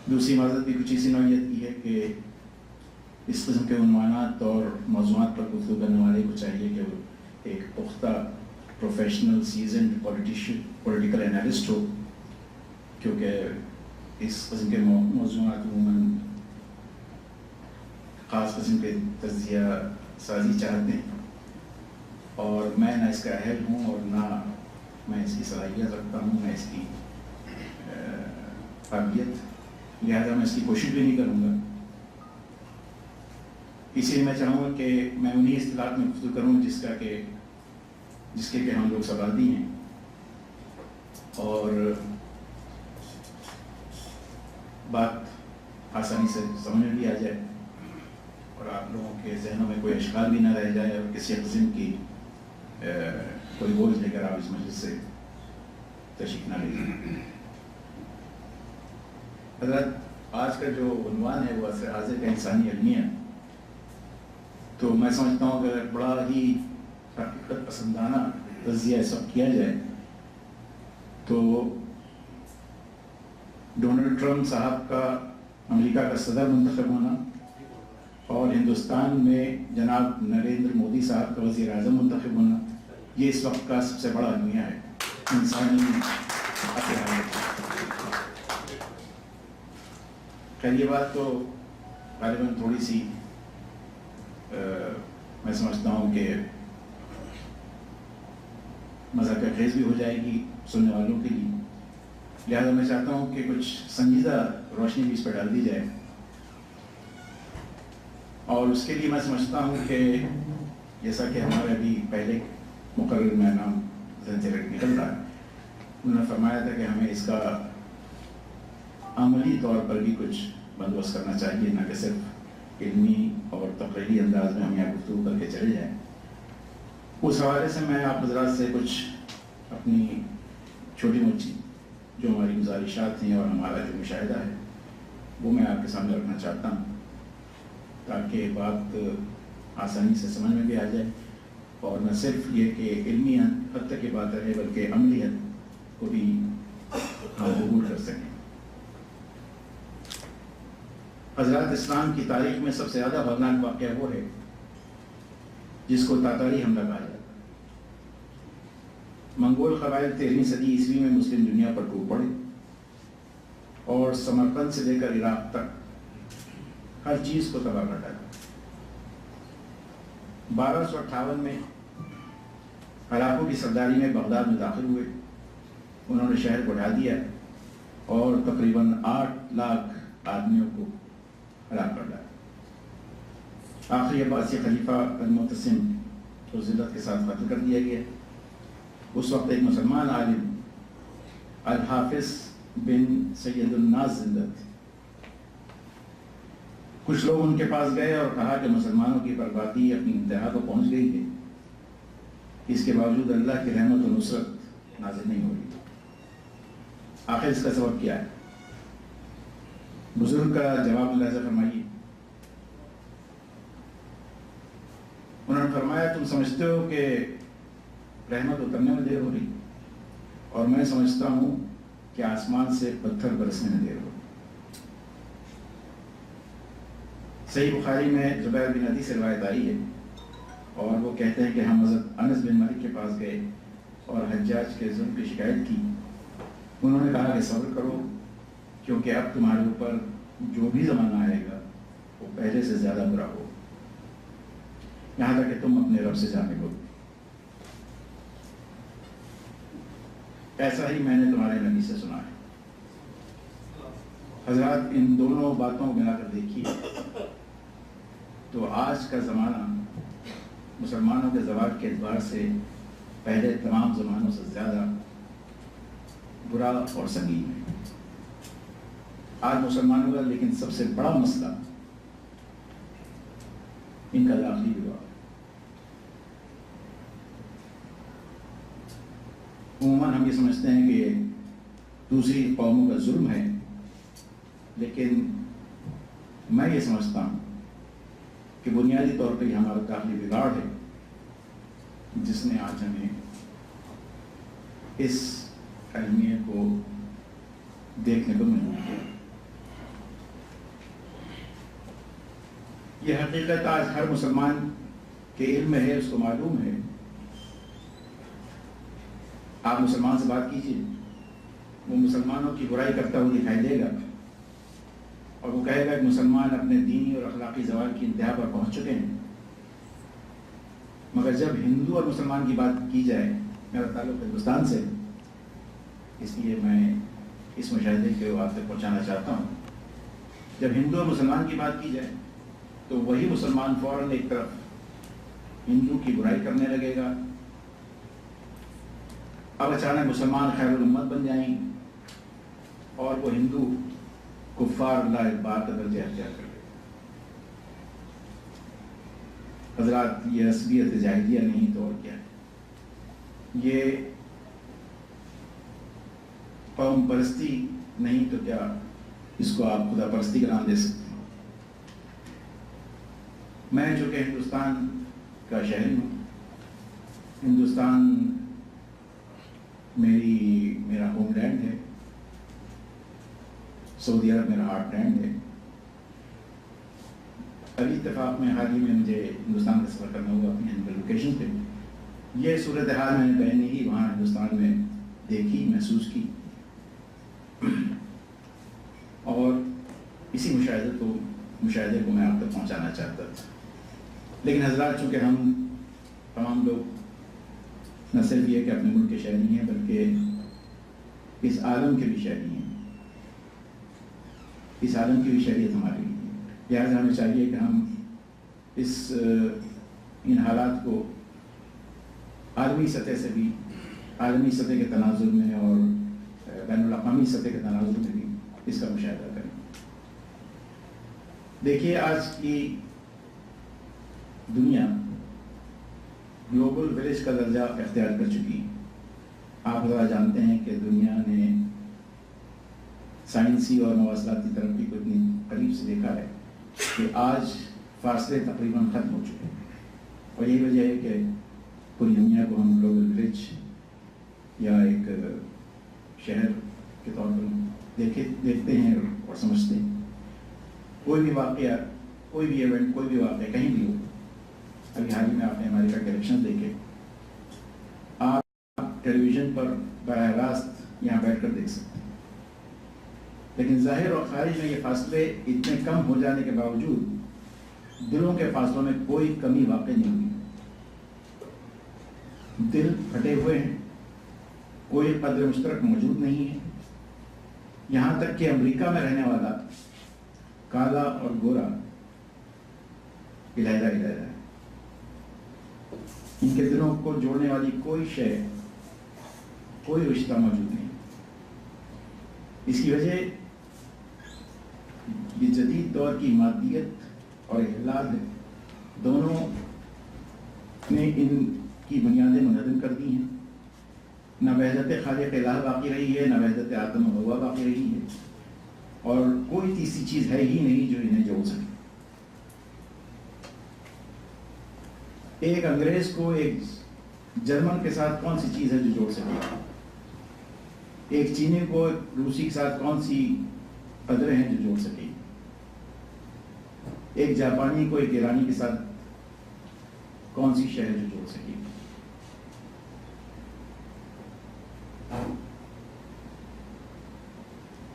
دوسری معذرت بھی کچھ اسی نوعیت کی ہے کہ اس قسم کے عنوانات اور موضوعات پر گفتگو کرنے والے کو چاہیے کہ وہ ایک پختہ پروفیشنل سیزنڈ پولیٹیکل انالسٹ ہو، کیونکہ اس قسم کے موضوعات عموماً خاص قسم کے تجزیہ سازی چاہتے ہیں، اور میں نہ اس کا اہل ہوں اور نہ میں اس کی صلاحیت رکھتا ہوں، نہ اس کی قابلیت، لہذا میں اس کی کوشش بھی نہیں کروں گا. اسی لیے میں چاہوں گا کہ میں انہی اصطلاحات میں گفتگو کروں جس کے کہ ہم لوگ سوادی ہیں، اور بات آسانی سے سمجھ بھی آ جائے اور آپ لوگوں کے ذہنوں میں کوئی اشکال بھی نہ رہ جائے اور کسی قسم کی کوئی بوجھ لے کر آپ اس مجلس سے تشریف نہ لے جائیں. حضرت آج کا جو عنوان ہے وہ عصر حاضر کا انسانی المیہ، تو میں سمجھتا ہوں کہ بڑا ہی حقیقت پسندانہ تجزیہ اس وقت کیا جائے تو ڈونلڈ ٹرمپ صاحب کا امریکہ کا صدر منتخب ہونا اور ہندوستان میں جناب نریندر مودی صاحب کا وزیر اعظم منتخب ہونا، یہ اس وقت کا سب سے بڑا المیہ ہے انسانی. خیر یہ بات تو غالباً تھوڑی سی میں سمجھتا ہوں کہ مذاق خیز بھی ہو جائے گی سننے والوں کے لیے، لہذا میں چاہتا ہوں کہ کچھ سنجیدہ روشنی بھی اس پر ڈال دی جائے. اور اس کے لیے میں سمجھتا ہوں کہ جیسا کہ ہمارے ابھی پہلے مقرر میں نام ذہن سے نکل رہا ہے، انہوں نے فرمایا تھا کہ ہمیں اس کا عملی طور پر بھی کچھ بندوبست کرنا چاہیے، نہ کہ صرف علمی اور تقریری انداز میں ہم یہاں گفتگو کر کے چلے جائیں۔ اس حوالے سے میں آپ حضرات سے کچھ اپنی چھوٹی موٹی جو ہماری گزارشات ہیں اور ہمارا جو مشاہدہ ہے وہ میں آپ کے سامنے رکھنا چاہتا ہوں، تاکہ بات آسانی سے سمجھ میں بھی آ جائے، اور نہ صرف یہ کہ علمی حد تک یہ بات رہے بلکہ عملی حد کو بھی ہم قبول کر سکیں۔ حضرات، اسلام کی تاریخ میں سب سے زیادہ خوفناک واقعہ وہ ہے جس کو تاتاری حملہ کہا جاتا ہے۔ منگول قبائل 13ویں صدی عیسوی میں مسلم دنیا پر ٹوٹ پڑے اور سمرقند سے لے کر عراق تک ہر چیز کو تباہ کر ڈالا۔ 1258 میں ہلاکوں کی سرداری میں بغداد میں داخل ہوئے، انہوں نے شہر کو ڈھا دیا اور تقریباً 8 لاکھ آدمیوں کو ہلاک کر ڈالا۔ آخری عباسی خلیفہ المعتصم کو ذلت کے ساتھ قتل کر دیا گیا۔ اس وقت ایک مسلمان عالم الحافظ بن سید الناس زندہ تھے۔ کچھ لوگ ان کے پاس گئے اور کہا کہ مسلمانوں کی بربادی اپنی انتہا کو پہنچ گئی ہے، اس کے باوجود اللہ کی رحمت و نصرت نازل نہیں ہو رہی، آخر اس کا سبب کیا ہے؟ بزرگ کا جواب ملاحظہ فرمائیے۔ انہوں نے فرمایا، تم سمجھتے ہو کہ رحمت اترنے میں دیر ہو رہی، اور میں سمجھتا ہوں کہ آسمان سے پتھر برسنے میں دیر ہو رہی۔ صحیح بخاری میں زبیر بن عدی سے روایت آئی ہے، اور وہ کہتے ہیں کہ ہم حضرت انس بن مالک کے پاس گئے اور حجاج کے ظلم کی شکایت کی۔ انہوں نے کہا کہ صبر کرو، کیونکہ اب تمہارے اوپر جو بھی زمانہ آئے گا وہ پہلے سے زیادہ برا ہو، یہاں تک کہ تم اپنے رب سے جا ملو۔ ایسا ہی میں نے تمہارے نبی سے سنا ہے۔ حضرات، ان دونوں باتوں کو ملا کر دیکھیے تو آج کا زمانہ مسلمانوں کے زوال کے اعتبار سے پہلے تمام زمانوں سے زیادہ برا اور سنگین ہے۔ آج مسلمانوں کا لیکن سب سے بڑا مسئلہ ان کا داخلی وواہ ہے۔ عموماً ہم یہ سمجھتے ہیں کہ دوسری قوموں کا ظلم ہے، لیکن میں یہ سمجھتا ہوں کہ بنیادی طور پہ یہ ہمارا داخلی بگاڑ ہے جس نے آج ہمیں اس المیہ کو دیکھنے کو مجبور کیا۔ یہ حقیقت آج ہر مسلمان کے علم میں ہے، اس کو معلوم ہے۔ آپ مسلمان سے بات کیجیے، وہ مسلمانوں کی برائی کرتا ہوا دکھائی دے گا، اور وہ کہے گا کہ مسلمان اپنے دینی اور اخلاقی زوال کی انتہا پر پہنچ چکے ہیں۔ مگر جب ہندو اور مسلمان کی بات کی جائے، میرا تعلق ہندوستان سے، اس لیے میں اس مشاہدے کو آپ تک پہنچانا چاہتا ہوں، جب ہندو اور مسلمان کی بات کی جائے تو وہی مسلمان فوراً ایک طرف ہندو کی برائی کرنے لگے گا، اب اچانک مسلمان خیر الامت بن جائیں اور وہ ہندو کفار اللہ اکبار کا درجہ اختیار کر لے۔ حضرات، یہ عصبیت جاہلیہ نہیں تو اور کیا ہے؟ یہ قوم پرستی نہیں تو کیا اس کو آپ خدا پرستی کا نام دے سکتے ہیں؟ میں جو کہ ہندوستان کا شہری ہوں، ہندوستان میرا ہوم لینڈ ہے، سعودی عرب میرا ہارٹ لینڈ ہے۔ ابھی اتفاق میں حال ہی میں مجھے ہندوستان کا سفر کرنا ہوا اپنی ہینڈل لوکیشن پہ۔ یہ صورتحال میں نے پہلے ہی وہاں ہندوستان میں دیکھی، محسوس کی، اور اسی مشاہدے کو میں آپ تک پہنچانا چاہتا تھا۔ لیکن حضرات، چونکہ ہم تمام لوگ نہ صرف یہ کہ اپنے ملک کے شہری ہیں بلکہ اس عالم کے بھی شہری ہیں، اس عالم کی بھی شہریت ہماری ہے، لہٰذا ہمیں چاہیے کہ ہم ان حالات کو عالمی سطح سے بھی، عالمی سطح کے تناظر میں اور بین الاقوامی سطح کے تناظر میں بھی اس کا مشاہدہ کریں۔ دیکھیے آج کی دنیا گلوبل ولیج کا درجہ اختیار کر چکی۔ آپ ذرا جانتے ہیں کہ دنیا نے سائنسی اور مواصلاتی ترقی کو اتنی قریب سے دیکھا ہے کہ آج فاصلے تقریباً ختم ہو چکے ہیں، اور یہی وجہ ہے کہ پوری دنیا کو ہم گلوبل ولیج یا ایک شہر کے طور پر دیکھتے ہیں اور سمجھتے ہیں۔ کوئی بھی واقعہ، کوئی بھی ایونٹ، کوئی بھی واقعہ کہیں بھی ہو، ابھی حال ہی میں آپ نے امریکہ کے الیکشن دیکھے، آپ ٹیلی ویژن پر براہ راست یہاں بیٹھ کر دیکھ سکتے ہیں، لیکن ظاہر اور خارج میں یہ فاصلے اتنے کم ہو جانے کے باوجود دلوں کے فاصلوں میں کوئی کمی واقع نہیں ہوئی۔ دل پھٹے ہوئے ہیں، کوئی قدر مشترک موجود نہیں ہے، یہاں تک کہ امریکہ میں رہنے والا کالا اور گورا علیحدہ ہے، ان کے دلوں کو جوڑنے والی کوئی شے، کوئی رشتہ موجود نہیں۔ اس کی وجہ یہ جدید دور کی مادیت اور احلال ہے، دونوں نے ان کی بنیادیں منہدم کر دی ہیں۔ نہ وحدت خالق الہ باقی رہی ہے، نہ وحدت آدم و حوا باقی رہی ہے، اور کوئی تیسری چیز ہے ہی نہیں جو انہیں جوڑ سکے۔ ایک انگریز کو ایک جرمن کے ساتھ کون سی چیز ہے جو جوڑ سکے؟ ایک چینی کو روسی کے ساتھ کون سی قدریں ہیں جو جوڑ سکے؟ ایک جاپانی کو ایک ایرانی کے ساتھ کون سی شے ہے جو جوڑ سکے؟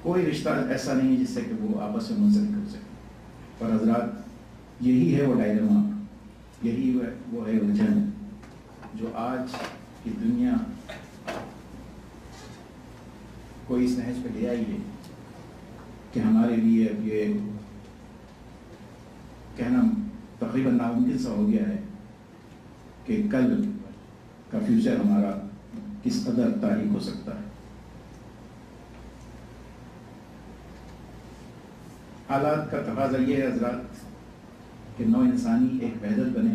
کوئی رشتہ ایسا نہیں ہے جس سے کہ وہ آپس میں منسلک ہو سکے۔ اور حضرات، یہی ہے وہ ڈائلما، یہی وہ ہے الجھن جو آج کی دنیا کو اس نہج پہ لے آئی ہے کہ ہمارے لیے اب یہ کہنا تقریباً ناممکن سا ہو گیا ہے کہ کل کا فیوچر ہمارا کس قدر تاریک ہو سکتا ہے۔ حالات کا تقاضا یہ ہے حضرات کہ نو انسانی ایک وحدت بنے،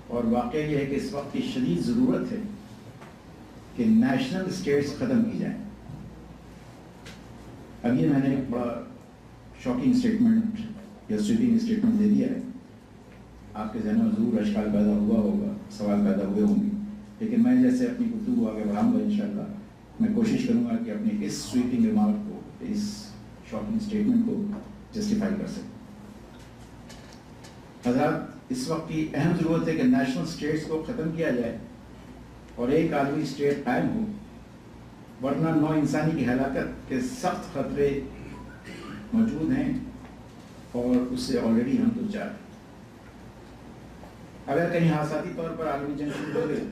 اور واقعہ یہ ہے کہ اس وقت کی شدید ضرورت ہے کہ نیشنل اسٹیٹس ختم کی جائیں۔ اب یہ میں نے ایک بڑا شاکنگ اسٹیٹمنٹ یا سویپنگ اسٹیٹمنٹ دے دیا ہے، آپ کے ذہن میں ضرور اشکال پیدا ہوا ہوگا، سوال پیدا ہوئے ہوں گے، لیکن میں جیسے اپنی گفتگو آگے بڑھاؤں گا انشاءاللہ میں کوشش کروں گا کہ اپنی اس سویپنگ ریمارک کو، اس شاکنگ اسٹیٹمنٹ کو جسٹیفائی کر سکیں۔ حضرات، اس وقت کی اہم ضرورت ہے کہ نیشنل اسٹیٹس کو ختم کیا جائے اور ایک عالمی اسٹیٹ قائم ہو، ورنہ نو انسانی کی ہلاکت کے سخت خطرے موجود ہیں اور اس سے آلریڈی ہم دو چار۔ اگر کہیں حادثاتی طور پر عالمی جنگ شروع ہو گئی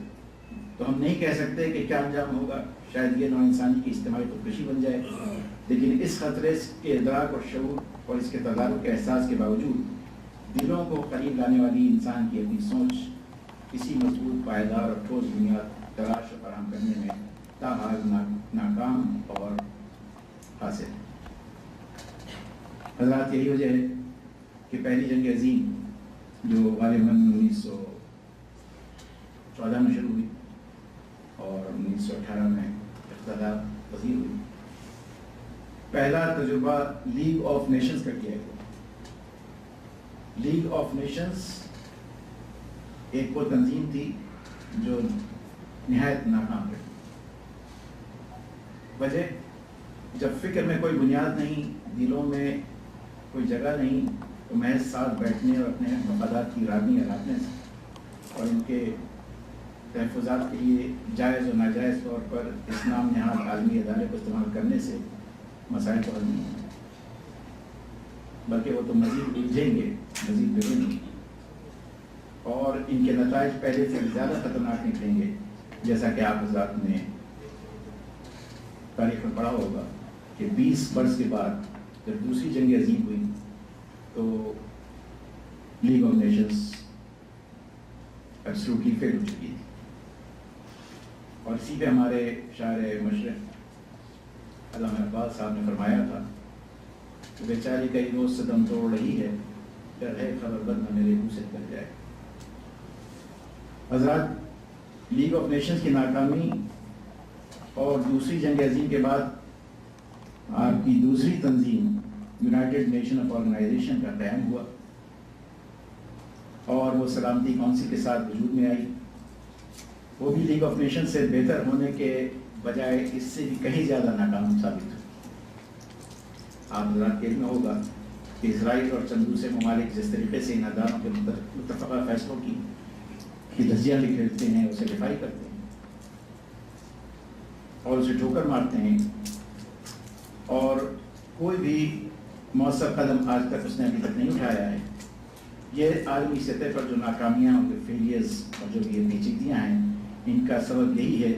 تو ہم نہیں کہہ سکتے کہ کیا انجام ہوگا، شاید یہ نو انسانی کی اجتماعی خودکشی بن جائے، لیکن اس خطرے کے ادراک اور شعور اور اس کے تدارک کے احساس کے باوجود دلوں کو قریب لانے والی انسان کی اپنی سوچ کسی مضبوط، پائیدار اور ٹھوس بنیاد تلاش اور فراہم کرنے میں تاحال ناکام اور حاصل۔ حضرات، یہی وجہ ہے کہ پہلی جنگ عظیم جو غالباً 1914 میں شروع ہوئی اور 1918 میں اختتام پذیر ہوئی، پہلا تجربہ لیگ آف نیشنز کا کیا گیا۔ لیگ آف نیشنز ایک وہ تنظیم تھی جو نہایت ناکام رہی۔ وجہ، جب فکر میں کوئی بنیاد نہیں، دلوں میں کوئی جگہ نہیں، تو محض ساتھ بیٹھنے اور اپنے مفادات کی رانی اڑانے سے اور ان کے تحفظات کے لیے جائز اور ناجائز طور پر اسلام نہاد عالمی ادارے کو استعمال کرنے سے مسائل کو حل نہیں ہیں، بلکہ وہ تو مزید الجھیں گے، مزید بگڑیں گے، اور ان کے نتائج پہلے سے زیادہ خطرناک نکلیں گے، جیسا کہ آپ حضرات نے تاریخ میں پڑھا ہوگا کہ 20 برس کے بعد جب دوسری جنگ عظیم ہوئی تو لیگ آف نیشنز ایبسلوٹلی فیل ہو چکی تھی. اور اسی پہ ہمارے شاعر مشرق علامہ اقبال صاحب نے فرمایا تھا کہ بیچاری کئی روز سے دم توڑ رہی ہے، ڈر ہے خبر بد نہ میرے منہ سے نکل جائے. حضرات، لیگ آف نیشنز کی ناکامی اور دوسری جنگ عظیم کے بعد آپ کی دوسری تنظیم یونائٹڈ نیشن آف آرگنائزیشن کا قیام ہوا اور وہ سلامتی کونسل کے ساتھ وجود میں آئی. وہ بھی لیگ آف نیشن سے بہتر ہونے کے بجائے اس سے بھی کہیں زیادہ ناکام ثابت ہوئی. آپ حضرات کے علم ہوگا کہ اسرائیل اور چند دوسرے ممالک جس طریقے سے ان اداروں کے متفقہ فیصلوں کی دھجیاں بکھیرتے ہیں، اسے ڈیفائی کرتے ہیں اور اسے ٹھوکر مارتے ہیں، اور کوئی بھی مؤثر قدم آج تک اس نے ابھی تک نہیں اٹھایا ہے. یہ عالمی سطح پر جو ناکامیاں اور فیلئرز اور جو یہ پیچیدگیاں ہیں، ان کا سبب یہی ہے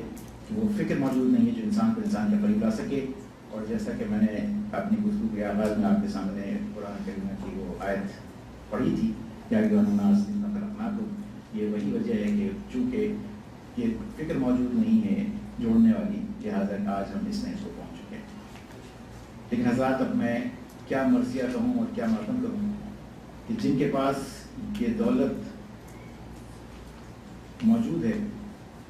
کہ وہ فکر موجود نہیں ہے جو انسان کو انسان کے قریب لا سکے. اور جیسا کہ میں نے اپنی گفتگو کے آغاز میں آپ کے سامنے قرآن کریم کی وہ آیت پڑھی تھی، یا الناس انا خلقناکم، یہ وہی وجہ ہے کہ چونکہ یہ فکر موجود نہیں ہے جوڑنے والی، لہٰذا آج ہم اس نتیجے کو پہنچ چکے ہیں. لیکن حضرات، اب میں کیا مرثیہ کہوں اور کیا ماتم کروں کہ جن کے پاس یہ دولت موجود ہے،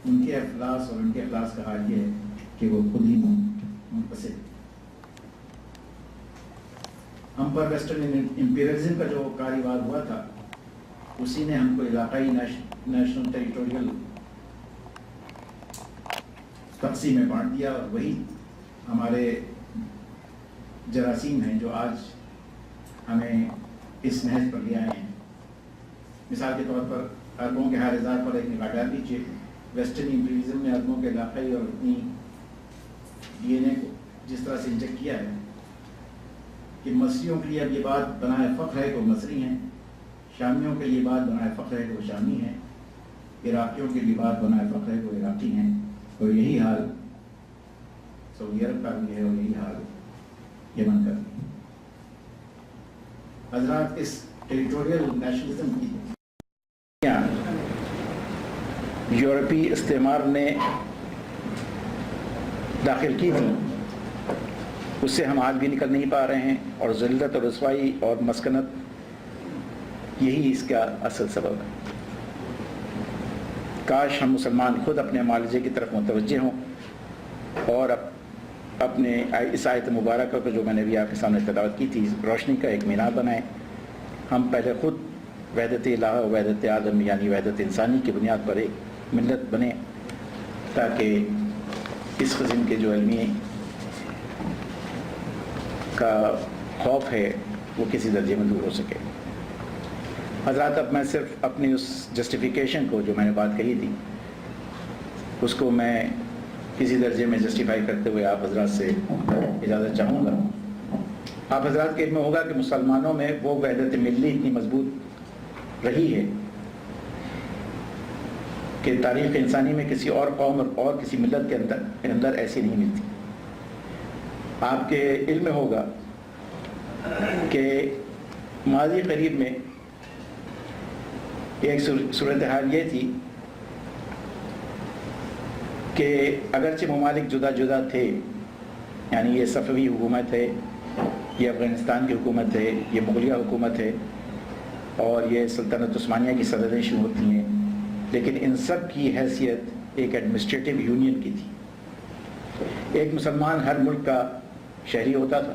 ان کے افلاس اور ان کے اخلاص کا حال یہ ہے کہ وہ خود ہی منقسم. ہم پر ویسٹرن امپیریلزم کا جو کاروبار ہوا تھا، اسی نے ہم کو علاقائی نیشنل ٹیریٹوریل تقسیم میں بانٹ دیا، اور وہی ہمارے جراثیم ہیں جو آج ہمیں اس نہج پر لے آئے ہیں. مثال کے طور پر عربوں کے ہر ہزار پر ایک نگاہ ڈال دیجیے. ویسٹرن امپیریلزم نے عربوں کے علاقائی اور اپنی ڈی این اے کو جس طرح سے انجیکٹ کیا ہے کہ مصریوں کے لیے اب یہ بات بنائے فخر ہے کہ وہ مصری ہیں، شامیوں کے لیے بات بنائے فخر ہے کہ وہ شامی ہیں، عراقیوں کے لیے بات بنائے فخر ہے کہ وہ عراقی ہیں. اور یہی حال سعودی عرب کا بھی ہے، اور یہی حال یمن کا بھی. حضرات، اس ٹیریٹوریل نیشنلزم کی یورپی استعمار نے داخل کی تھی، اس سے ہم آج بھی نکل نہیں پا رہے ہیں، اور ذلت اور رسوائی اور مسکنت یہی اس کا اصل سبب ہے. کاش ہم مسلمان خود اپنے معالجے کی طرف متوجہ ہوں اور اپنے اس آیت مبارکہ کو جو میں نے بھی آپ کے سامنے تلاوت کی تھی، روشنی کا ایک مینار بنائیں. ہم پہلے خود وحدت الہ و وحدت عالم یعنی وحدت انسانی کی بنیاد پر ایک ملت بنے، تاکہ اس قسم کے جو علمی کا خوف ہے وہ کسی درجے میں دور ہو سکے. حضرات، اب میں صرف اپنی اس جسٹیفیکیشن کو جو میں نے بات کہی تھی، اس کو میں کسی درجے میں جسٹیفائی کرتے ہوئے آپ حضرات سے اجازت چاہوں گا. آپ حضرات کے علم میں ہوگا کہ مسلمانوں میں وہ وحدت ملی اتنی مضبوط رہی ہے کہ تاریخ انسانی میں کسی اور قوم اور کسی ملت کے اندر ایسی نہیں ملتی. آپ کے علم میں ہوگا کہ ماضی قریب میں ایک صورتحال یہ تھی کہ اگرچہ ممالک جدا جدا تھے، یعنی یہ صفوی حکومت ہے، یہ افغانستان کی حکومت ہے، یہ مغلیہ حکومت ہے، اور یہ سلطنت عثمانیہ کی سرحدیں شروع ہوتی ہیں، لیکن ان سب کی حیثیت ایک ایڈمنسٹریٹو یونین کی تھی. ایک مسلمان ہر ملک کا شہری ہوتا تھا،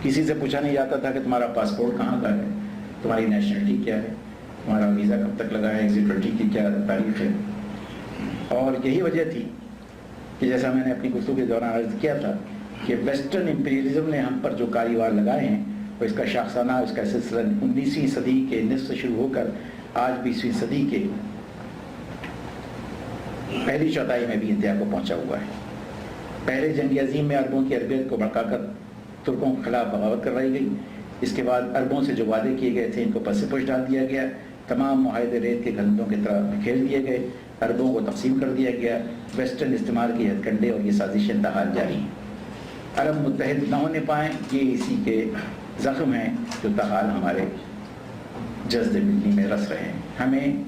کسی سے پوچھا نہیں جاتا تھا کہ تمہارا پاسپورٹ کہاں کا ہے، تمہاری نیشنلٹی کیا ہے، تمہارا ویزا کب تک لگا ہے، ایگزٹرٹی کی کیا تاریخ ہے. اور یہی وجہ تھی کہ جیسا میں نے اپنی گفتگو کے دوران عرض کیا تھا کہ ویسٹرن امپیریلزم نے ہم پر جو کاروبار لگائے ہیں، اور اس کا شاخسانہ، اس کا سلسلہ 19ویں صدی کے نصف سے شروع ہو کر آج 20ویں صدی کے پہلی چوتھائی میں بھی انتہا کو پہنچا ہوا ہے. پہلے جنگ عظیم میں عربوں کی عربیت کو بھڑکا کر ترکوں کے خلاف بغاوت کروائی گئی. اس کے بعد عربوں سے جو وعدے کیے گئے تھے ان کو پس پش ڈال دیا گیا، تمام معاہدے ریت کے گھندوں کی طرح بکھیر دیے گئے، عربوں کو تقسیم کر دیا گیا. ویسٹرن استعمار کے ہتھ کنڈے اور یہ سازشیں تاحال جاری ہیں. عرب متحد نہ ہونے پائیں، یہ اسی کے زخم ہیں جو تاحال ہمارے جذب ملنی میں رس رہے ہیں. ہمیں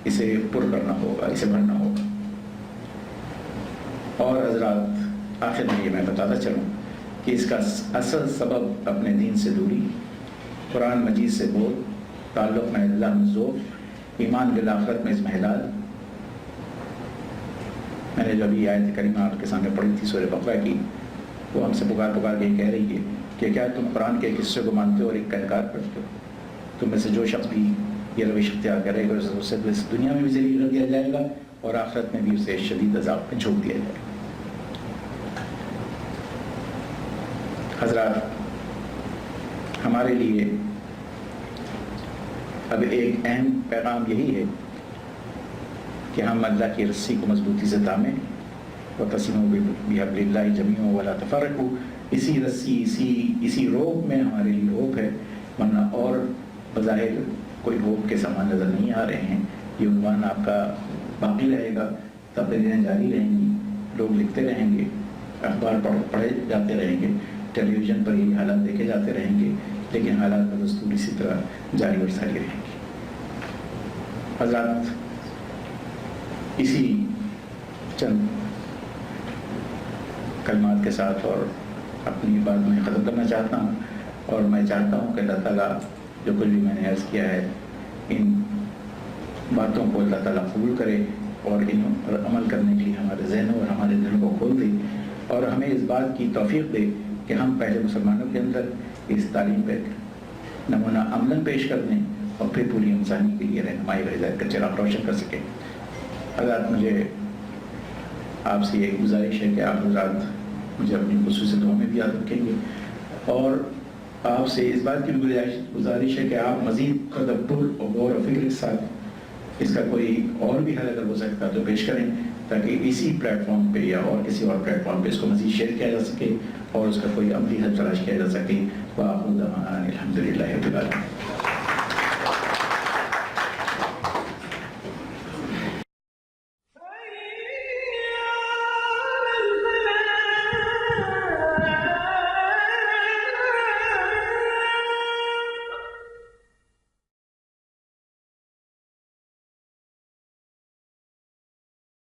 اسے پر کرنا ہوگا, اسے بھرنا ہوگا. اور حضرات آخر میں یہ میں بتاتا چلوں کہ اس کا اصل سبب اپنے دین سے دوری, قرآن مجید سے بود, تعلق میں اللہ میں ذوق, ایمان بالآخرت میں اضمحلال. میں نے جو ابھی آیت کریمہ آپ کے سامنے پڑھی تھی سورہ بقرہ کی, وہ ہم سے پکار کے یہ کہہ رہی ہے کہ کیا تم قرآن کے ایک حصے کو مانتے ہو اور ایک کا انکار کرتے ہو؟ تم میں سے جو شخص بھی یہ روش اختیار کرے گا اسے دنیا میں بھی ذلیل کر دیا جائے گا اور آخرت میں بھی اسے شدید عذاب میں جھونک دیا جائے گا. حضرات ہمارے لیے اب ایک اہم پیغام یہی ہے کہ ہم اللہ کی رسی کو مضبوطی سے تھامیں, وَتَعْتَصِمُوا بِحَبْلِ اللَّهِ جَمِيعًا وَلَا تَفَرَّقُوا. اسی رسی اسی روپ میں ہمارے لیے روپ ہے, ورنہ اور بظاہر کوئی روپ کے سامان نظر نہیں آ رہے ہیں. یہ عنوان آپ کا باقی رہے گا, تقریریں جاری رہیں گی, لوگ لکھتے رہیں گے, اخبار پڑھے جاتے رہیں گے, ٹیلی ویژن پر یہ حالات دیکھے جاتے رہیں گے, لیکن حالات بدستور اسی طرح جاری اور ساری رہیں گے. حضرات اسی چند کلمات کے ساتھ اور اپنی بات میں ختم کرنا چاہتا ہوں, اور میں چاہتا ہوں کہ اللہ تعالیٰ جو کچھ بھی میں نے عرض کیا ہے ان باتوں کو اللہ تعالیٰ قبول کرے اور ان پر عمل کرنے کے لیے ہمارے ذہنوں اور ہمارے دلوں کو کھول دے, اور ہمیں اس بات کی توفیق دے کہ ہم پہلے مسلمانوں کے اندر اس تعلیم پہ نمونہ عملاً پیش کر دیں اور پھر پوری انسانی کے لیے رہنمائی و ہدایت کا چراغ روشن کر سکیں. حضرات مجھے آپ سے یہ گزارش ہے کہ آپ حضرات مجھے اپنی خصوصی دعا میں بھی یاد رکھیں گے, اور آپ سے اس بات کی بھی گزارش ہے کہ آپ مزید تدبر اور غور و فکر کے ساتھ اس کا کوئی اور بھی حل اگر ہو سکتا تو پیش کریں, تاکہ اسی پلیٹ فارم پہ یا اور کسی اور پلیٹ فارم پہ اس کو مزید شیئر کیا جا سکے اور اس کا کوئی عملی حل تلاش کیا جا سکے. وآخر دعوانا الحمدللہ رب العالمین.